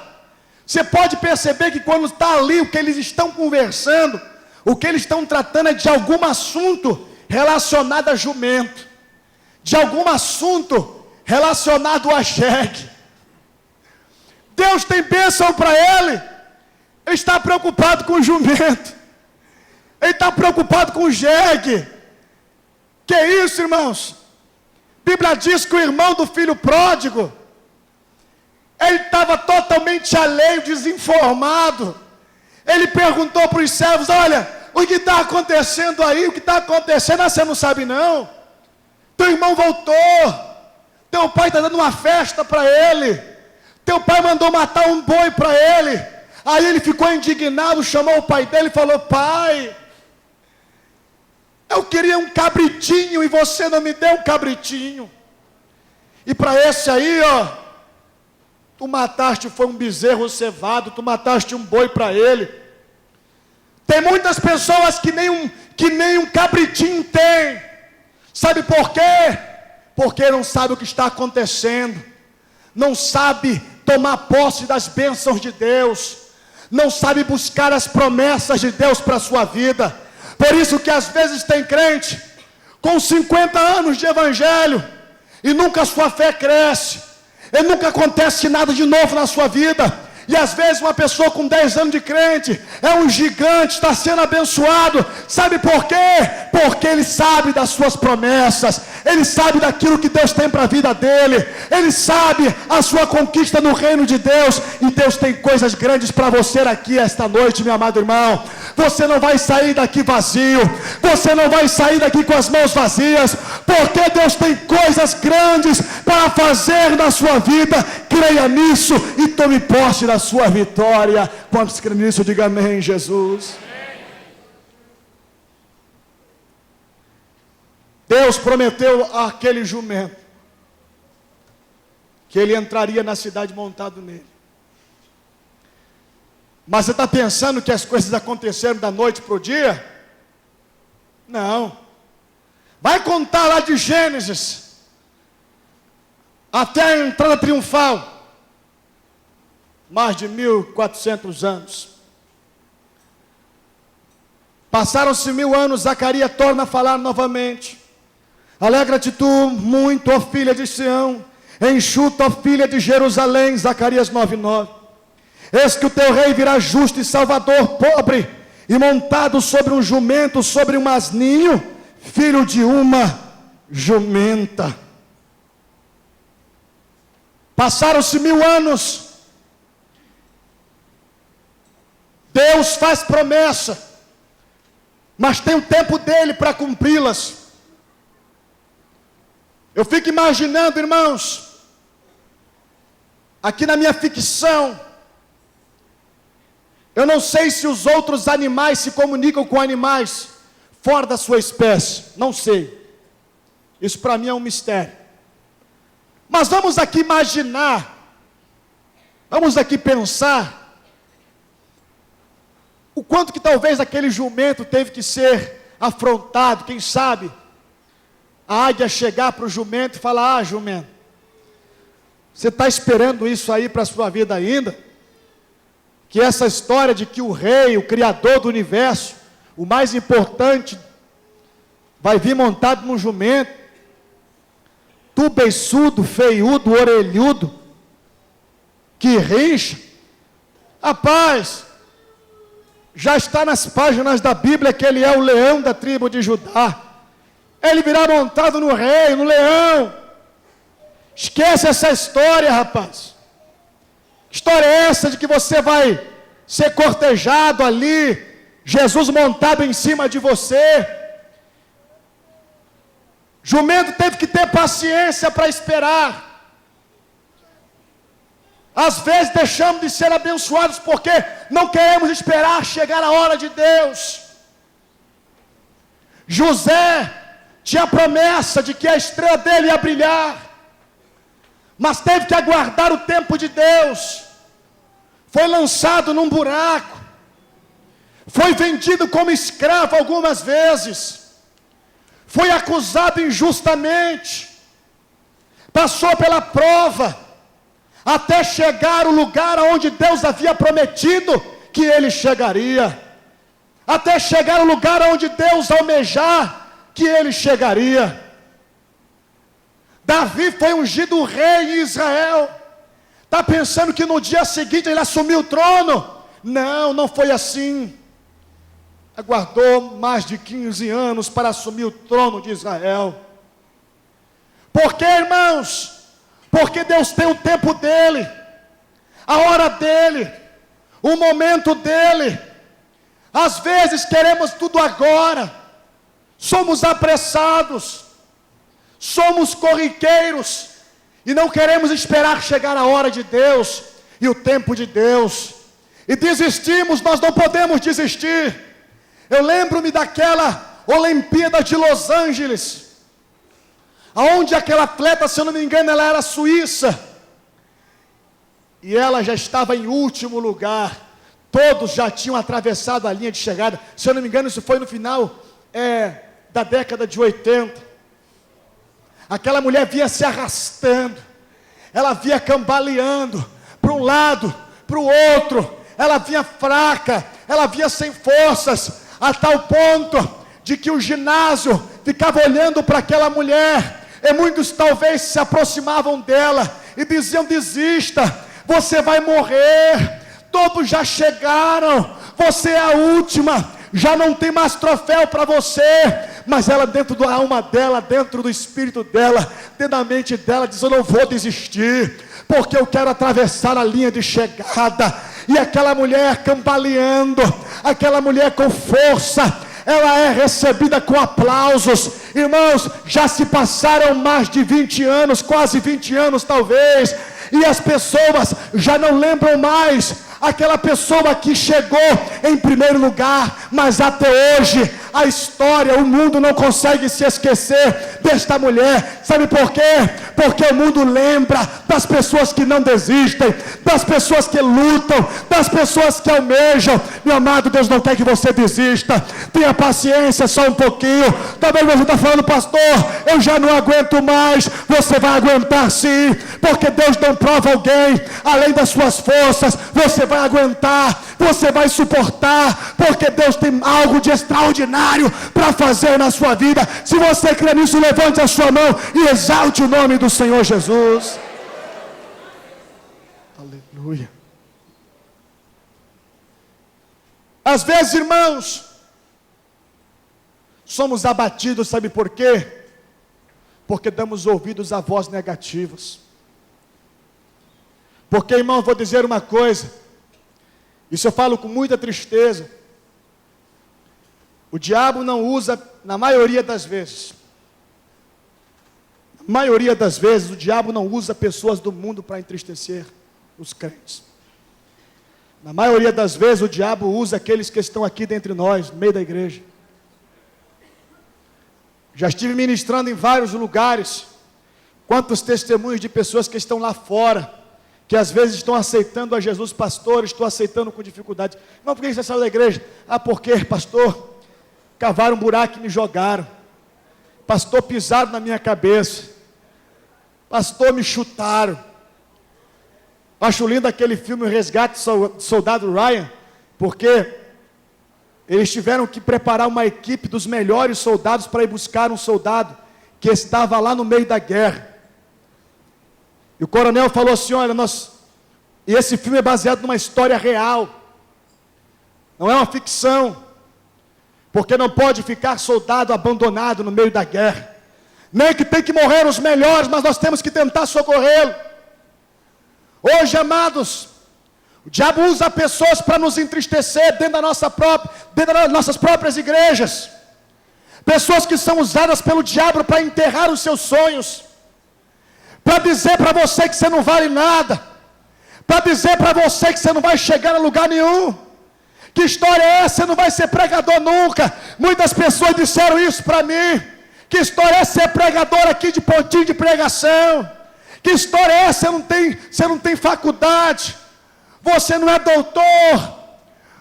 Você pode perceber que quando está ali o que eles estão conversando, O que eles estão tratando é de algum assunto relacionado a jumento, de algum assunto relacionado a jegue. Deus tem bênção para ele, ele está preocupado com o jumento, ele está preocupado com o jegue. Que isso, irmãos? A Bíblia diz que o irmão do filho pródigo, ele estava totalmente alheio, desinformado. Ele perguntou para os servos: olha, o que está acontecendo aí? O que está acontecendo? Ah, você não sabe não? Teu irmão voltou, teu pai está dando uma festa para ele, teu pai mandou matar um boi para ele. Aí ele ficou indignado, chamou o pai dele e falou: pai, eu queria um cabritinho e você não me deu um cabritinho. E para esse aí, ó, tu mataste, foi um bezerro cevado, tu mataste um boi para ele. Tem muitas pessoas que nem um cabritinho tem. Sabe por quê? Porque não sabe o que está acontecendo, não sabe tomar posse das bênçãos de Deus, não sabe buscar as promessas de Deus para a sua vida. Por isso que às vezes tem crente com 50 anos de evangelho e nunca a sua fé cresce, e nunca acontece nada de novo na sua vida. E às vezes uma pessoa com 10 anos de crente é um gigante, está sendo abençoado. Sabe por quê? Porque ele sabe das suas promessas, ele sabe daquilo que Deus tem para a vida dele, ele sabe a sua conquista no reino de Deus. E Deus tem coisas grandes para você aqui esta noite, meu amado irmão. Você não vai sair daqui vazio, você não vai sair daqui com as mãos vazias, porque Deus tem coisas grandes para fazer na sua vida. Creia nisso e tome posse da sua vitória. Quantos creem nisso, diga amém, Jesus. Deus prometeu àquele jumento que ele entraria na cidade montado nele. Mas você está pensando que as coisas aconteceram da noite para o dia? Não. Vai contar lá de Gênesis até a entrada triunfal, mais de 1400 anos. Passaram-se 1000 anos, Zacarias torna a falar novamente. Alegra-te tu muito, ó filha de Sião, enxuta, ó filha de Jerusalém. Zacarias 9:9. Eis que o teu rei virá justo e salvador, pobre, e montado sobre um jumento, sobre um asninho, filho de uma jumenta. Passaram-se 1000 anos. Deus faz promessa, mas tem o tempo dele para cumpri-las. Eu fico imaginando, irmãos, aqui na minha ficção, eu não sei se os outros animais se comunicam com animais fora da sua espécie, não sei. Isso para mim é um mistério. Mas vamos aqui imaginar, vamos aqui pensar, o quanto que talvez aquele jumento teve que ser afrontado. Quem sabe a águia chegar para o jumento e falar: ah, jumento, você está esperando isso aí para a sua vida ainda? Que essa história de que o rei, o criador do universo, o mais importante, vai vir montado num jumento, tu beiçudo, feiudo, orelhudo, que rincha. Rapaz, já está nas páginas da Bíblia que ele é o leão da tribo de Judá. Ele virá montado no rei, no leão. Esquece essa história, rapaz. Que história é essa de que você vai ser cortejado ali, Jesus montado em cima de você? Jumento teve que ter paciência para esperar. Às vezes deixamos de ser abençoados porque não queremos esperar chegar a hora de Deus. José tinha a promessa de que a estrela dele ia brilhar, mas teve que aguardar o tempo de Deus. Foi lançado num buraco, foi vendido como escravo algumas vezes, foi acusado injustamente, passou pela prova, até chegar ao lugar onde Deus havia prometido que ele chegaria. até chegar ao lugar onde Deus almejar que ele chegaria. Davi foi ungido rei em Israel. Está pensando que no dia seguinte ele assumiu o trono? Não, não foi assim. Aguardou mais de 15 anos para assumir o trono de Israel. Por quê, irmãos? Porque Deus tem o tempo dele, a hora dele, o momento dele. Às vezes queremos tudo agora, somos apressados, somos corriqueiros, e não queremos esperar chegar a hora de Deus, e o tempo de Deus, e desistimos. Nós não podemos desistir. Eu lembro-me daquela Olimpíada de Los Angeles, aonde aquela atleta, se eu não me engano, ela era suíça, e ela já estava em último lugar. Todos já tinham atravessado a linha de chegada. Se eu não me engano, isso foi no final da década de 80. Aquela mulher vinha se arrastando, ela vinha cambaleando para um lado, para o outro. Ela vinha fraca, ela vinha sem forças, a tal ponto de que o ginásio ficava olhando para aquela mulher, e muitos talvez se aproximavam dela e diziam: desista, você vai morrer, todos já chegaram, você é a última, já não tem mais troféu para você. Mas ela, dentro da alma dela, dentro do espírito dela, dentro da mente dela, diz: eu não vou desistir, porque eu quero atravessar a linha de chegada. E aquela mulher cambaleando, aquela mulher com força, ela é recebida com aplausos. Irmãos, já se passaram mais de 20 anos, quase 20 anos talvez, e as pessoas já não lembram mais aquela pessoa que chegou em primeiro lugar. Mas até hoje, a história, o mundo não consegue se esquecer desta mulher. Sabe por quê? Porque o mundo lembra das pessoas que não desistem, das pessoas que lutam, das pessoas que almejam. Meu amado, Deus não quer que você desista. Tenha paciência só um pouquinho. Talvez você está falando: pastor, eu já não aguento mais. Você vai aguentar sim, porque Deus não prova alguém além das suas forças. Você vai aguentar, você vai suportar, porque Deus tem algo de extraordinário para fazer na sua vida. Se você crê nisso, levante a sua mão e exalte o nome do Senhor Jesus. Aleluia. Às vezes, irmãos, somos abatidos, sabe por quê? Porque damos ouvidos a vozes negativas. Porque, irmão, eu vou dizer uma coisa, isso eu falo com muita tristeza: o diabo não usa, na maioria das vezes, o diabo não usa pessoas do mundo para entristecer os crentes. Na maioria das vezes, o diabo usa aqueles que estão aqui dentre nós, no meio da igreja. Já estive ministrando em vários lugares. Quantos testemunhos de pessoas que estão lá fora, que às vezes estão aceitando a Jesus: pastor, estou aceitando com dificuldade. Não, por que você saiu da igreja? Ah, porque, pastor, cavaram um buraco e me jogaram. Pastor, pisaram na minha cabeça. Pastor, me chutaram. Acho lindo aquele filme O Resgate do Soldado Ryan, porque eles tiveram que preparar uma equipe dos melhores soldados para ir buscar um soldado que estava lá no meio da guerra. E o coronel falou assim: olha, e esse filme é baseado numa história real, não é uma ficção, porque não pode ficar soldado abandonado no meio da guerra, nem que tem que morrer os melhores, mas nós temos que tentar socorrê-lo. Hoje, amados, o diabo usa pessoas para nos entristecer dentro das nossas próprias igrejas, pessoas que são usadas pelo diabo para enterrar os seus sonhos, para dizer para você que você não vale nada, para dizer para você que você não vai chegar a lugar nenhum. Que história é essa? Você não vai ser pregador nunca. Muitas pessoas disseram isso para mim. Que história é essa? Ser pregador aqui de pontinho de pregação? Que história é essa? Você não tem faculdade, você não é doutor,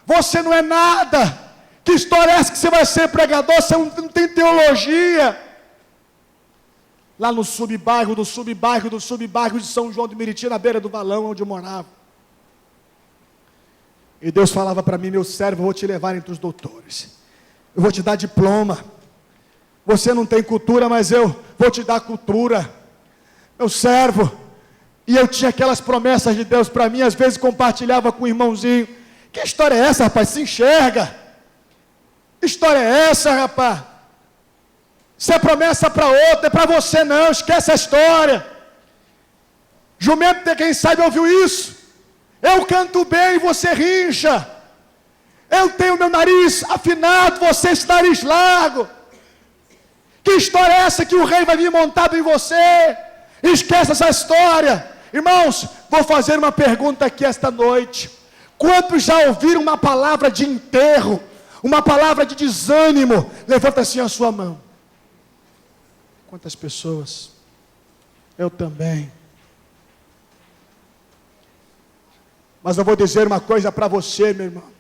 você não é nada. Que história é essa que você vai ser pregador? Você não tem teologia. Lá no subbairro de São João de Meriti, na beira do valão onde eu morava, E Deus falava para mim: meu servo, eu vou te levar entre os doutores, eu vou te dar diploma. Você não tem cultura, mas eu vou te dar cultura, meu servo. E eu tinha aquelas promessas de Deus para mim, às vezes compartilhava com o irmãozinho. Que história é essa, rapaz? Se enxerga. Que história é essa, rapaz? Se é promessa para outro, é para você não, esquece a história. Jumento, quem sabe ouviu isso. Eu canto bem, você rincha. Eu tenho meu nariz afinado, você esse nariz largo. Que história é essa que o rei vai vir montado em você? Esquece essa história. Irmãos, vou fazer uma pergunta aqui esta noite. Quantos já ouviram uma palavra de enterro, uma palavra de desânimo? Levanta assim a sua mão. Quantas pessoas? Eu também. Mas eu vou dizer uma coisa para você, meu irmão.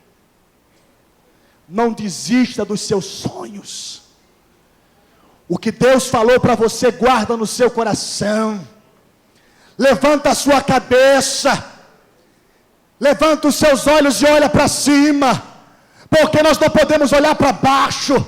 Não desista dos seus sonhos. O que Deus falou para você, guarda no seu coração. Levanta a sua cabeça. Levanta os seus olhos e olha para cima. Porque nós não podemos olhar para baixo.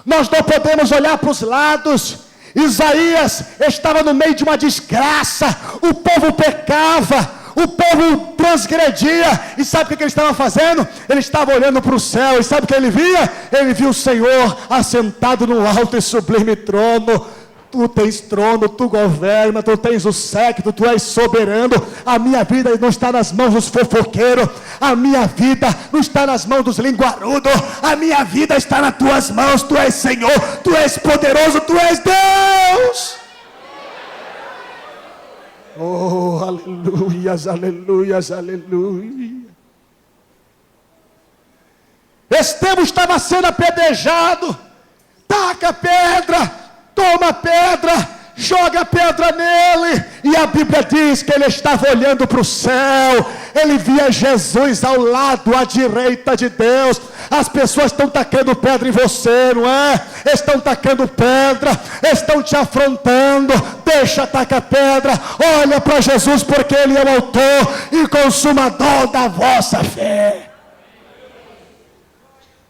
Nós não podemos olhar para os lados. Isaías estava no meio de uma desgraça. O povo pecava. O povo transgredia. E sabe o que ele estava fazendo? Ele estava olhando para o céu. E sabe o que ele via? Ele viu o Senhor assentado no alto e sublime trono. Tu tens trono, tu governa, tu tens o séquito, tu és soberano. A minha vida não está nas mãos dos fofoqueiros. A minha vida não está nas mãos dos linguarudos. A minha vida está nas tuas mãos. Tu és Senhor, tu és poderoso, tu és Deus. Oh, aleluias, aleluias, aleluia. Estevão estava sendo apedrejado. Taca pedra, toma pedra, joga pedra nele. E a Bíblia diz que ele estava olhando para o céu. Ele via Jesus ao lado, à direita de Deus. As pessoas estão tacando pedra em você, não é? Estão tacando pedra, estão te afrontando. Deixa tacar pedra. Olha para Jesus, porque Ele é o autor e consumador da vossa fé.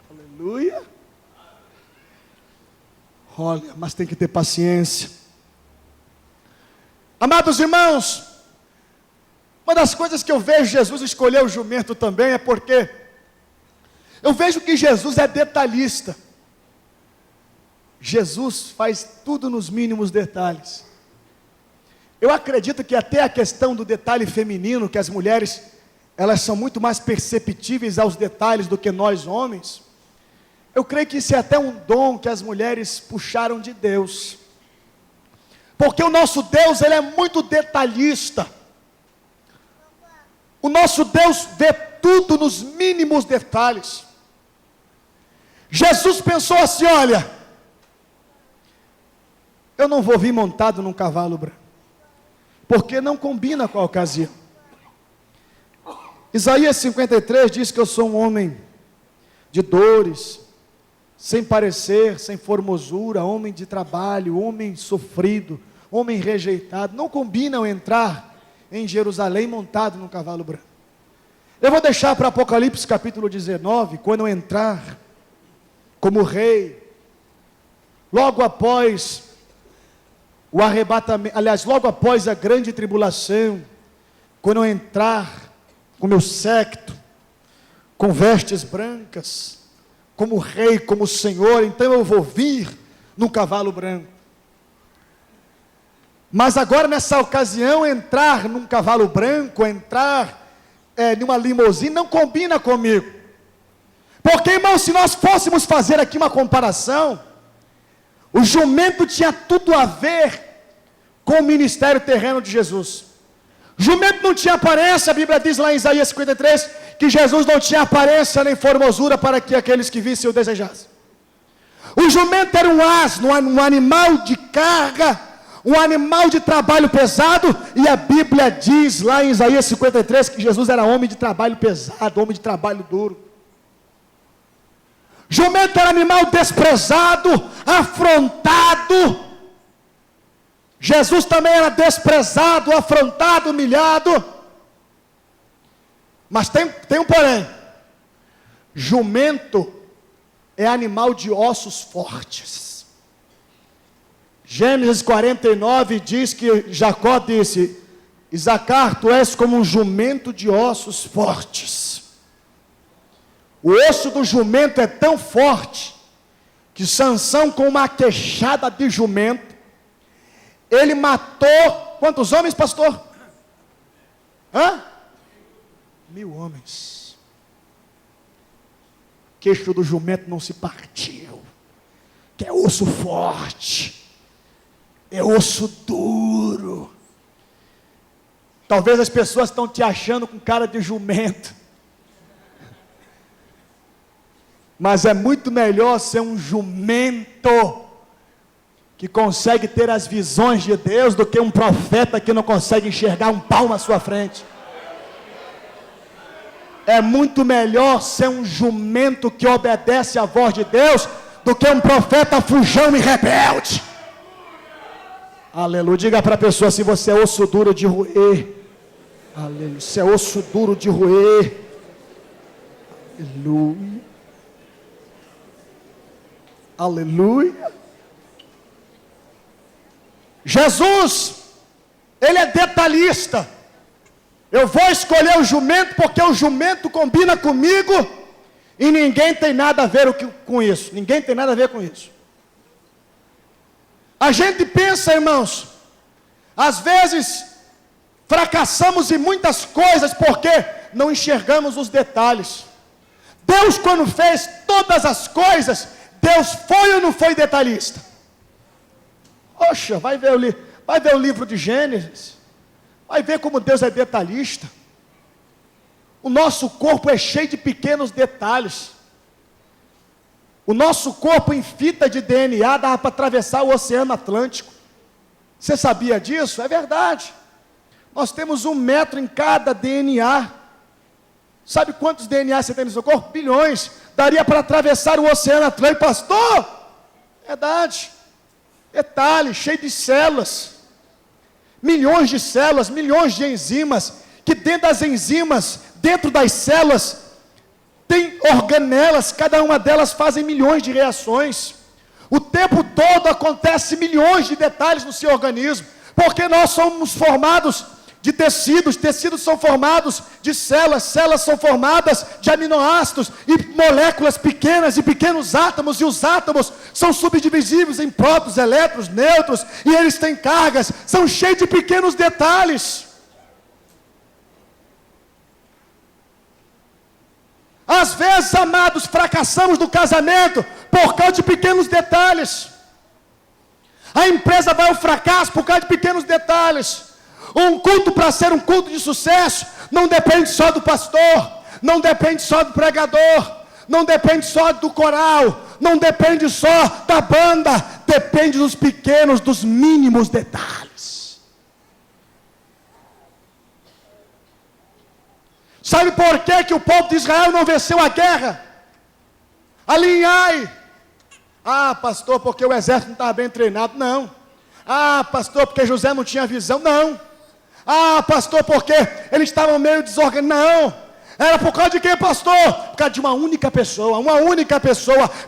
Aleluia. Olha, mas tem que ter paciência. Amados irmãos, uma das coisas que eu vejo Jesus escolher o jumento também é porque eu vejo que Jesus é detalhista. Jesus faz tudo nos mínimos detalhes. Eu acredito que até a questão do detalhe feminino, que as mulheres, elas são muito mais perceptíveis aos detalhes do que nós homens. Eu creio que isso é até um dom que as mulheres puxaram de Deus. Porque o nosso Deus, Ele é muito detalhista. O nosso Deus vê tudo nos mínimos detalhes. Jesus pensou assim: olha, eu não vou vir montado num cavalo branco, porque não combina com a ocasião. Isaías 53 diz que eu sou um homem de dores, sem parecer, sem formosura, homem de trabalho, homem sofrido, homem rejeitado. Não combina eu entrar em Jerusalém montado num cavalo branco. Eu vou deixar para Apocalipse capítulo 19, quando eu entrar como rei, logo após o arrebatamento, aliás, logo após a grande tribulação, quando eu entrar com meu séquito, com vestes brancas, como rei, como senhor, então eu vou vir num cavalo branco. Mas agora nessa ocasião, entrar num cavalo branco, entrar numa limusine, não combina comigo. Porque, irmão, se nós fôssemos fazer aqui uma comparação, o jumento tinha tudo a ver com o ministério terreno de Jesus. Jumento não tinha aparência, a Bíblia diz lá em Isaías 53, que Jesus não tinha aparência nem formosura para que aqueles que vissem o desejassem. O jumento era um asno, um animal de carga, um animal de trabalho pesado, e a Bíblia diz lá em Isaías 53 que Jesus era homem de trabalho pesado, homem de trabalho duro. Jumento era animal desprezado, afrontado. Jesus também era desprezado, afrontado, humilhado. Mas tem um porém. Jumento é animal de ossos fortes. Gênesis 49 diz que Jacó disse: Isacar, tu és como um jumento de ossos fortes. O osso do jumento é tão forte que Sansão, com uma queixada de jumento, ele matou quantos homens, pastor? 1000 homens. O queixo do jumento não se partiu, que é osso forte, é osso duro. Talvez as pessoas estão te achando com cara de jumento, mas é muito melhor ser um jumento que consegue ter as visões de Deus do que um profeta que não consegue enxergar um palmo à sua frente. É muito melhor ser um jumento que obedece à voz de Deus do que um profeta fujão e rebelde. Aleluia. Diga para a pessoa: se você é osso duro de roer. Aleluia. Se é osso duro de roer. Aleluia. Aleluia. Jesus, ele é detalhista. Eu vou escolher o jumento porque o jumento combina comigo e ninguém tem nada a ver com isso. Ninguém tem nada a ver com isso. A gente pensa, irmãos, às vezes fracassamos em muitas coisas porque não enxergamos os detalhes. Deus, quando fez todas as coisas, Deus foi ou não foi detalhista? Poxa, vai ver o livro de Gênesis. Vai ver como Deus é detalhista. O nosso corpo é cheio de pequenos detalhes. O nosso corpo em fita de DNA dava para atravessar o Oceano Atlântico. Você sabia disso? É verdade. Nós temos 1 metro em cada DNA. Sabe quantos DNA você tem no seu corpo? Bilhões. Daria para atravessar o Oceano Atlântico. Pastor, verdade. Detalhe, cheio de células. Milhões de células, milhões de enzimas, que dentro das enzimas, dentro das células, tem organelas, cada uma delas fazem milhões de reações. O tempo todo acontece milhões de detalhes no seu organismo, porque nós somos formados de tecidos, tecidos são formados de células, células são formadas de aminoácidos e moléculas pequenas e pequenos átomos, e os átomos são subdivisíveis em prótons, elétrons, nêutrons, e eles têm cargas, são cheios de pequenos detalhes. Às vezes, amados, fracassamos no casamento por causa de pequenos detalhes. A empresa vai ao fracasso por causa de pequenos detalhes. Um culto, para ser um culto de sucesso, não depende só do pastor, não depende só do pregador, não depende só do coral, não depende só da banda, depende dos pequenos, dos mínimos detalhes. Sabe por que o povo de Israel não venceu a guerra? Ali em Ai. Pastor, porque o exército não estava bem treinado. Não. Pastor, porque José não tinha visão. Não. Pastor, porque eles estavam meio desorganizados. Não. Era por causa de quem, pastor? Por causa de uma única pessoa.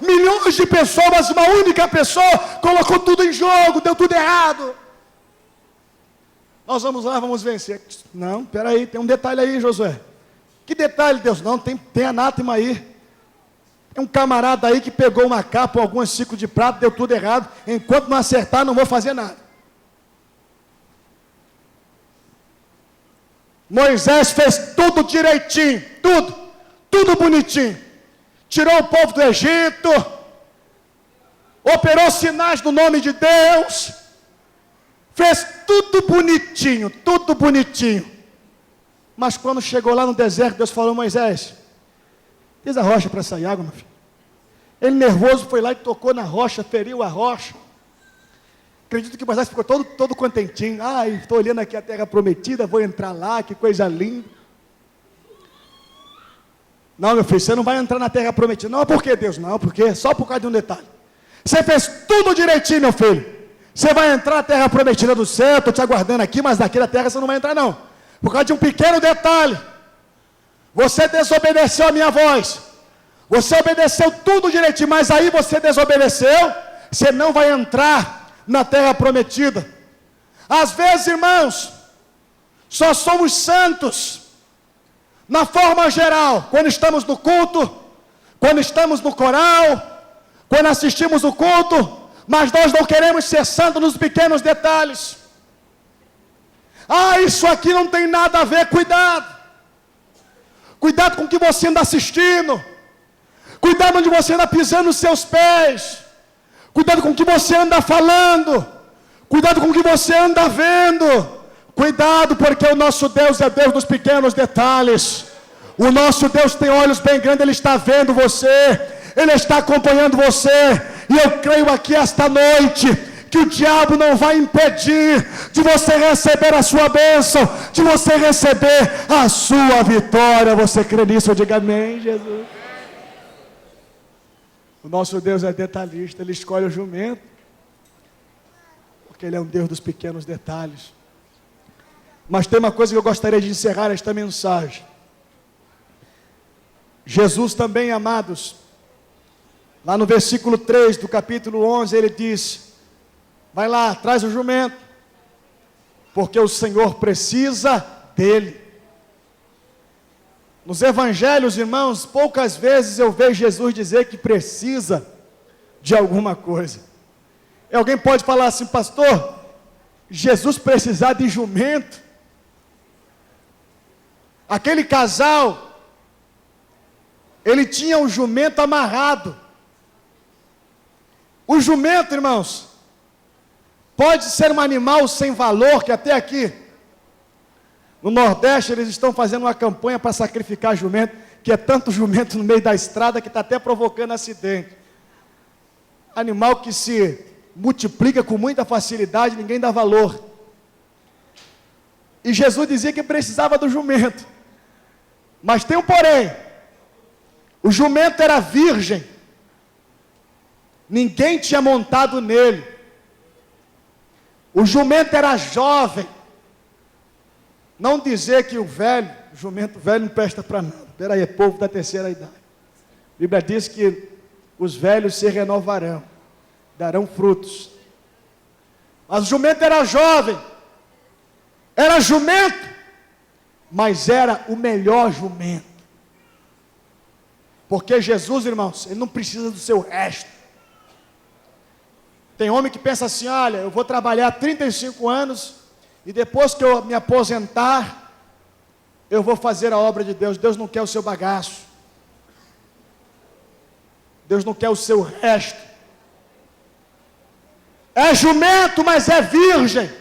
Milhões de pessoas, uma única pessoa colocou tudo em jogo, deu tudo errado. Nós vamos lá, vamos vencer. Não, peraí, tem um detalhe aí, Josué. Que detalhe, Deus? Não, tem anátema aí. Tem um camarada aí que pegou uma capa, alguns ciclos de prata, deu tudo errado. Enquanto não acertar, não vou fazer nada. Moisés fez tudo direitinho, tudo bonitinho. Tirou o povo do Egito, operou sinais no nome de Deus, fez tudo bonitinho. Mas quando chegou lá no deserto, Deus falou: Moisés, diz a rocha para sair água, meu filho. Ele nervoso foi lá e tocou na rocha, feriu a rocha. Acredito que Moisés ficou todo contentinho. Estou olhando aqui a terra prometida, vou entrar lá, que coisa linda. Não, meu filho, você não vai entrar na terra prometida. Não, por que, Deus? Não, porque só por causa de um detalhe. Você fez tudo direitinho, meu filho. Você vai entrar na terra prometida do céu, estou te aguardando aqui, mas naquela terra você não vai entrar não. Por causa de um pequeno detalhe. Você desobedeceu a minha voz. Você obedeceu tudo direitinho, mas aí você desobedeceu, você não vai entrar na terra prometida. Às vezes, irmãos, só somos santos na forma geral, quando estamos no culto, quando estamos no coral, quando assistimos o culto, mas nós não queremos ser santos nos pequenos detalhes. Isso aqui não tem nada a ver, cuidado. Cuidado com o que você anda assistindo. Cuidado onde você anda pisando os seus pés. Cuidado com o que você anda falando. Cuidado com o que você anda vendo. Cuidado, porque o nosso Deus é Deus dos pequenos detalhes. O nosso Deus tem olhos bem grandes, Ele está vendo você. Ele está acompanhando você. E eu creio aqui esta noite que o diabo não vai impedir de você receber a sua bênção, de você receber a sua vitória. Você crê nisso? Diga amém, Jesus. O nosso Deus é detalhista, Ele escolhe o jumento, porque Ele é um Deus dos pequenos detalhes. Mas tem uma coisa que eu gostaria de encerrar esta mensagem. Jesus também, amados, lá no versículo 3 do capítulo 11, Ele diz: vai lá, traz o jumento, porque o Senhor precisa dele. Nos evangelhos, irmãos, poucas vezes eu vejo Jesus dizer que precisa de alguma coisa. E alguém pode falar assim: pastor, Jesus precisar de jumento? Aquele casal, ele tinha um jumento amarrado. O jumento, irmãos, pode ser um animal sem valor, que até aqui no Nordeste eles estão fazendo uma campanha para sacrificar jumento, que é tanto jumento no meio da estrada que está até provocando acidente. Animal que se multiplica com muita facilidade, ninguém dá valor. E Jesus dizia que precisava do jumento. Mas tem um porém: o jumento era virgem, ninguém tinha montado nele. O jumento era jovem. Não dizer que o jumento velho não presta para nada. Espera aí, é povo da terceira idade. A Bíblia diz que os velhos se renovarão, darão frutos. Mas o jumento era jovem, era jumento, mas era o melhor jumento. Porque Jesus, irmãos, Ele não precisa do seu resto. Tem homem que pensa assim: olha, eu vou trabalhar 35 anos e depois que eu me aposentar, eu vou fazer a obra de Deus. Deus não quer o seu bagaço. Deus não quer o seu resto. É jumento, mas é virgem.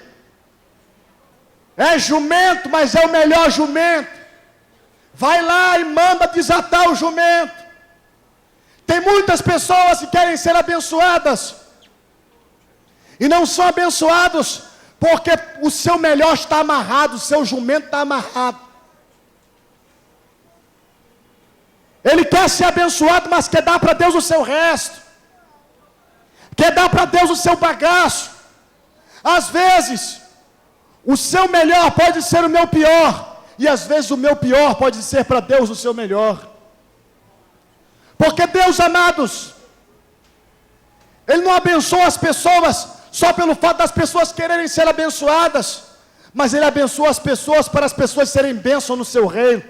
É jumento, mas é o melhor jumento. Vai lá e manda desatar o jumento. Tem muitas pessoas que querem ser abençoadas e não são abençoados porque o seu melhor está amarrado, o seu jumento está amarrado. Ele quer ser abençoado, mas quer dar para Deus o seu resto, quer dar para Deus o seu bagaço. Às vezes o seu melhor pode ser o meu pior, e às vezes o meu pior pode ser para Deus o seu melhor. Porque Deus, amados, Ele não abençoa as pessoas só pelo fato das pessoas quererem ser abençoadas, mas Ele abençoa as pessoas para as pessoas serem bênção no seu reino.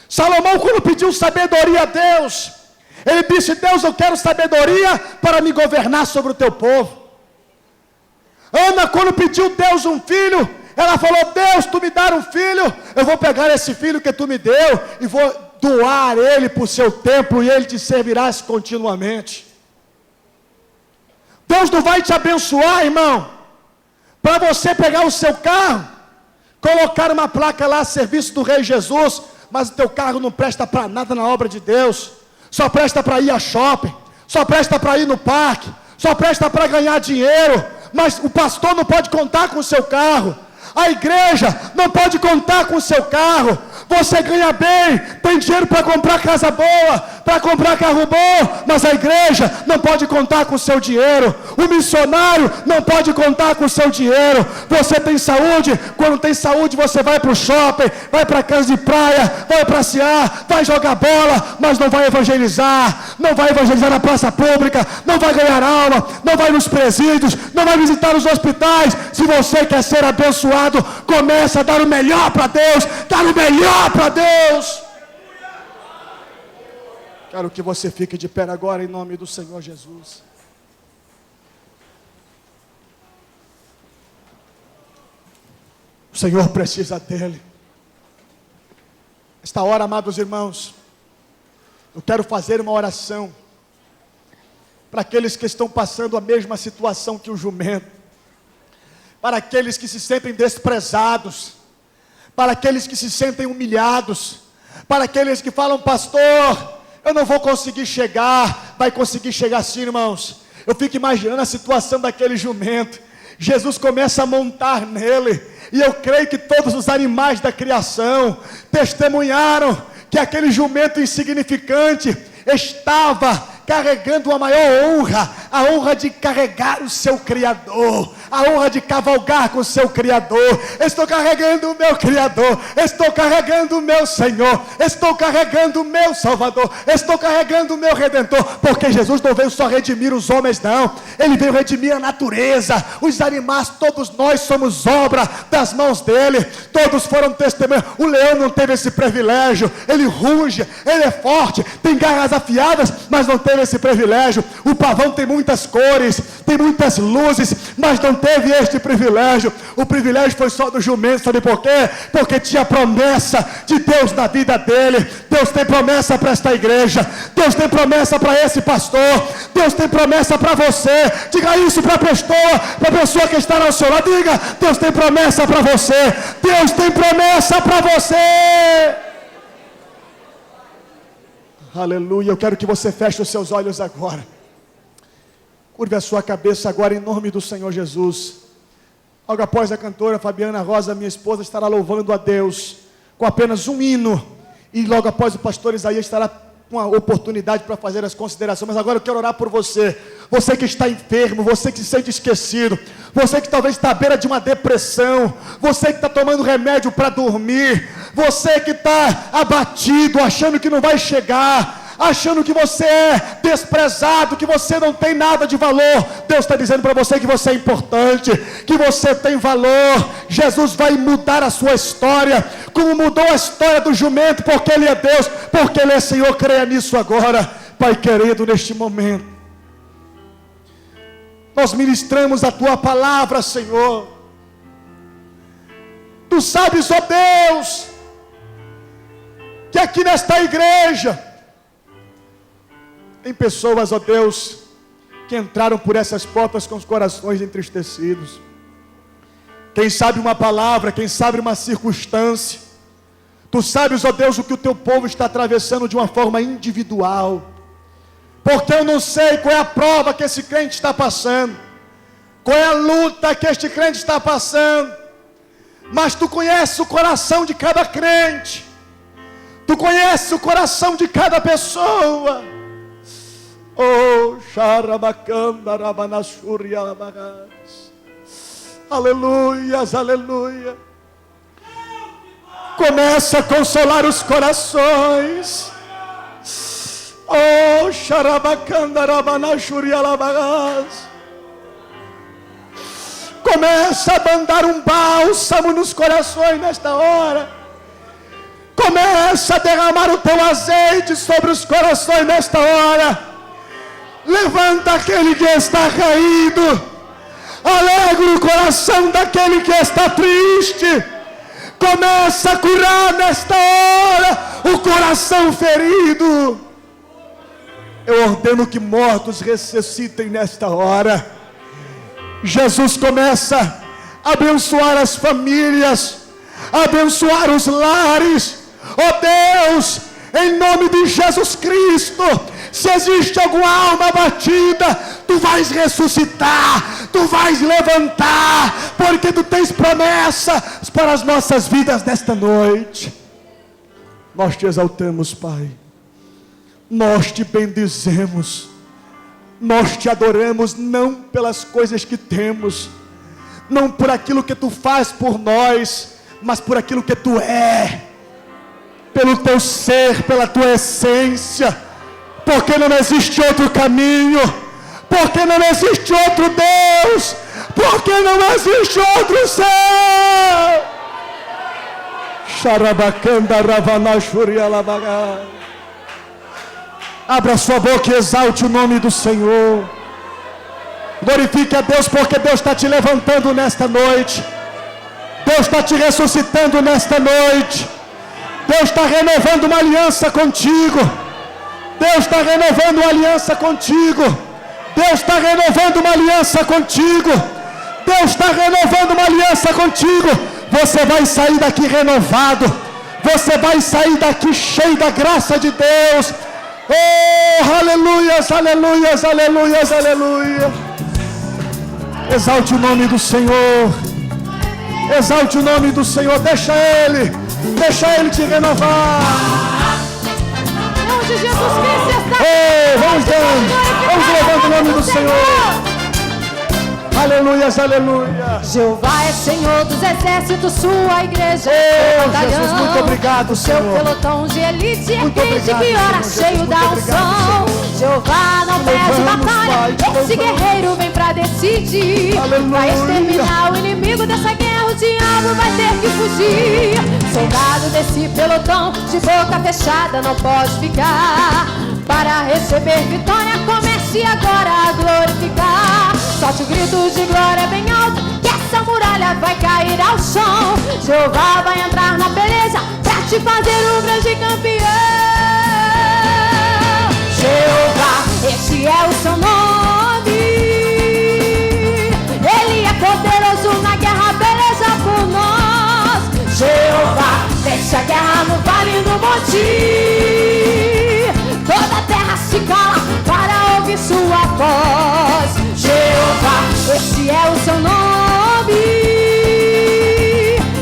Salomão, quando pediu sabedoria a Deus, ele disse: Deus, eu quero sabedoria para me governar sobre o teu povo. Ana, quando pediu Deus um filho, ela falou: Deus, tu me dar um filho, eu vou pegar esse filho que tu me deu e vou doar ele para o seu templo e ele te servirá continuamente. Deus não vai te abençoar, irmão, para você pegar o seu carro, colocar uma placa lá, serviço do Rei Jesus, mas o teu carro não presta para nada na obra de Deus, só presta para ir a shopping, só presta para ir no parque, só presta para ganhar dinheiro. Mas o pastor não pode contar com o seu carro, a igreja não pode contar com o seu carro. Você ganha bem, tem dinheiro para comprar casa boa, para comprar carro bom, mas a igreja não pode contar com o seu dinheiro. O missionário não pode contar com o seu dinheiro. Você tem saúde, quando tem saúde você vai para o shopping, vai para a casa de praia, vai passear, vai jogar bola, mas não vai evangelizar, não vai evangelizar na praça pública, não vai ganhar alma, não vai nos presídios, não vai visitar os hospitais. Se você quer ser abençoado, começa a dar o melhor para Deus, dar o melhor para Deus. Quero que você fique de pé agora em nome do Senhor Jesus. O Senhor precisa dele. Esta hora, amados irmãos, eu quero fazer uma oração para aqueles que estão passando a mesma situação que o jumento, para aqueles que se sentem desprezados, para aqueles que se sentem humilhados, para aqueles que falam: pastor, eu não vou conseguir chegar. Vai conseguir chegar sim, irmãos. Eu fico imaginando a situação daquele jumento. Jesus começa a montar nele, e eu creio que todos os animais da criação testemunharam que aquele jumento insignificante estava carregando a maior honra, a honra de carregar o seu Criador, a honra de cavalgar com o seu Criador. Estou carregando o meu Criador, estou carregando o meu Senhor, estou carregando o meu Salvador, estou carregando o meu Redentor, porque Jesus não veio só redimir os homens, não, Ele veio redimir a natureza, os animais, todos nós somos obra das mãos dEle, todos foram testemunhas. O leão não teve esse privilégio, ele ruge, ele é forte, tem garras afiadas, mas não teve esse privilégio. O pavão tem muitas cores, tem muitas luzes, mas não teve este privilégio. O privilégio foi só do jumento. Sabe por quê? Porque tinha promessa de Deus na vida dele. Deus tem promessa para esta igreja, Deus tem promessa para esse pastor, Deus tem promessa para você. Diga isso para a pessoa que está ao seu lado. Diga: Deus tem promessa para você, Deus tem promessa para você. Aleluia. Eu quero que você feche os seus olhos agora. Curve a sua cabeça agora em nome do Senhor Jesus. Logo após a cantora Fabiana Rosa, minha esposa, estará louvando a Deus com apenas um hino. E logo após o pastor Isaías estará com a oportunidade para fazer as considerações. Mas agora eu quero orar por você. Você que está enfermo, você que se sente esquecido, você que talvez está à beira de uma depressão, você que está tomando remédio para dormir, você que está abatido, achando que não vai chegar, achando que você é desprezado, que você não tem nada de valor. Deus está dizendo para você que você é importante, que você tem valor. Jesus vai mudar a sua história, como mudou a história do jumento, porque Ele é Deus, porque Ele é Senhor. Creia nisso agora. Pai querido, neste momento nós ministramos a Tua palavra, Senhor. Tu sabes, ó Deus, que aqui nesta igreja tem pessoas, ó Deus, que entraram por essas portas com os corações entristecidos. Quem sabe uma palavra, quem sabe uma circunstância. Tu sabes, ó Deus, o que o Teu povo está atravessando de uma forma individual. Porque eu não sei qual é a prova que esse crente está passando, qual é a luta que este crente está passando. Mas Tu conheces o coração de cada crente. Tu conheces o coração de cada pessoa. Oh, Xarabacanda, Rabanashuria, Labagas. Aleluias, aleluia. Começa a consolar os corações. Oh, Xarabacanda, Rabanashuria, Labagas. Começa a mandar um bálsamo nos corações nesta hora. Começa a derramar o Teu azeite sobre os corações nesta hora. Levanta aquele que está caído. Alegra o coração daquele que está triste. Começa a curar nesta hora o coração ferido. Eu ordeno que mortos ressuscitem nesta hora. Jesus começa a abençoar as famílias, abençoar os lares. Oh Deus, em nome de Jesus Cristo, se existe alguma alma abatida, Tu vais ressuscitar, Tu vais levantar, porque Tu tens promessa para as nossas vidas nesta noite. Nós Te exaltamos, Pai. nós te bendizemos, nós te adoramos, não pelas coisas que temos, não por aquilo que tu faz por nós, mas por aquilo que tu é, pelo teu ser, pela tua essência, porque não existe outro caminho, porque não existe outro Deus, porque não existe outro céu. Xarabacanda ravanashuri alabaga. Abra sua boca e exalte o nome do Senhor. Glorifique a Deus, porque Deus está te levantando nesta noite. Deus está te ressuscitando nesta noite. Deus está renovando uma aliança contigo. Deus está renovando uma aliança contigo. Deus está renovando uma aliança contigo. Deus está renovando uma aliança contigo. Você vai sair daqui renovado. Você vai sair daqui cheio da graça de Deus. Oh, aleluias, aleluias, aleluias, aleluia. Exalte o nome do Senhor. Exalte o nome do Senhor. Deixa Ele te renovar. Onde Jesus Cristo está. Oh, vamos levando o nome do Senhor. Aleluias, aleluia. Jeová é Senhor dos exércitos, sua igreja Jesus, muito obrigado, Senhor. Seu pelotão de elite é crente que ora cheio da unção. Jeová não perde batalha, esse guerreiro vem pra decidir. Vai exterminar o inimigo dessa guerra, o diabo vai ter que fugir. Soldado desse pelotão, de boca fechada não pode ficar. Para receber vitória, comece agora a glorificar. Solte o grito de glória bem alto, que essa muralha vai cair ao chão. Jeová vai entrar na beleza pra te fazer um grande campeão. Jeová, esse é o seu nome. Ele é poderoso na guerra, beleza por nós. Jeová, deixa a guerra no vale do monte. Toda a terra se cala para ouvir sua voz. Jeová, esse é o seu nome.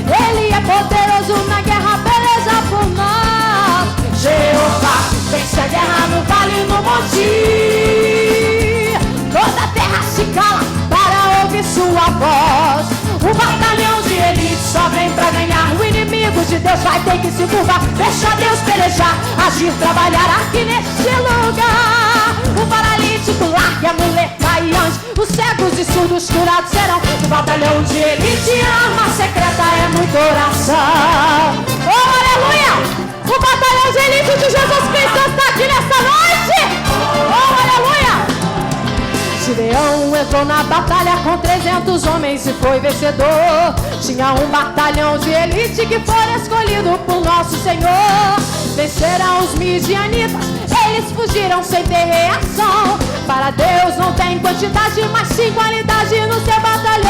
Ele é poderoso na guerra, beleza por nós. Jeová, vence a guerra no vale, no monte. Toda a terra se cala para ouvir sua voz. Um batalhão de elite só vem pra ganhar. O inimigo de Deus vai ter que se curvar. Deixa Deus pelejar, agir, trabalhar aqui neste lugar. O paralítico larga, a muleta e anjo. Os cegos e surdos curados serão. O batalhão de elite, a arma secreta é muita oração. Oh, aleluia! O batalhão de elite de Jesus Cristo está aqui nessa noite. Oh, aleluia! Gideão entrou na batalha com 300 homens e foi vencedor. Tinha um batalhão de elite que foi escolhido por nosso Senhor. Venceram os midianitas, eles fugiram sem ter reação. Para Deus não tem quantidade, mas sim qualidade no seu batalhão.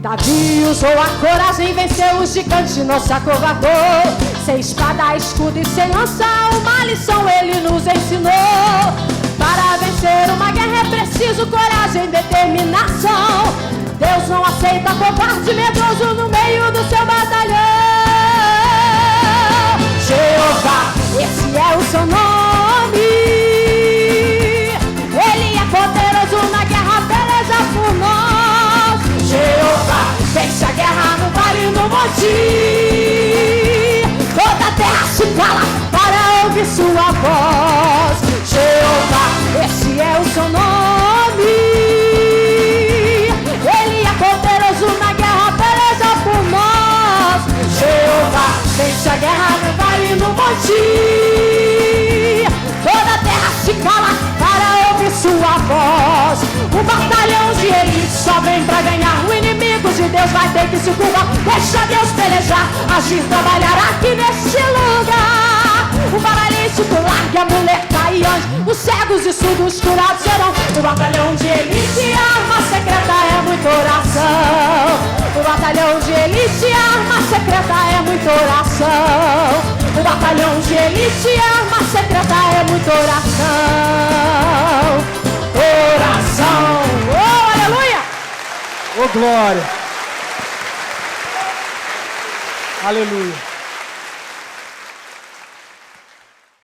Davi usou a coragem, venceu o gigante, não se acovardou. Sem espada, escudo e sem lança, uma lição ele nos ensinou. Para vencer uma guerra é preciso coragem e determinação. Deus não aceita covarde medroso no meio do seu batalhão. Jeová, esse é o seu nome. Ele é poderoso na guerra, beleza por nós. Jeová, vence a guerra no vale e no monte. Toda a terra se cala para ouvir sua voz. Jeová, esse é o seu nome. Ele é poderoso na guerra, beleza por nós. Jeová, vence a guerra no vale e no monte. Toda a terra se cala para ouvir sua voz. Um batalhão de elite só vem pra ganhar. O inimigo de Deus vai ter que se curvar. Deixa Deus pelejar, agir, trabalhar aqui neste lugar. O paralítico larga, a muleta e anjo. Os cegos e surdos curados serão. O batalhão de elite, a arma secreta é muita oração. O batalhão de elite, a arma secreta é muita oração. O batalhão de elite, a arma secreta é muita oração. Oração. Oh, aleluia. Oh, glória. Aleluia.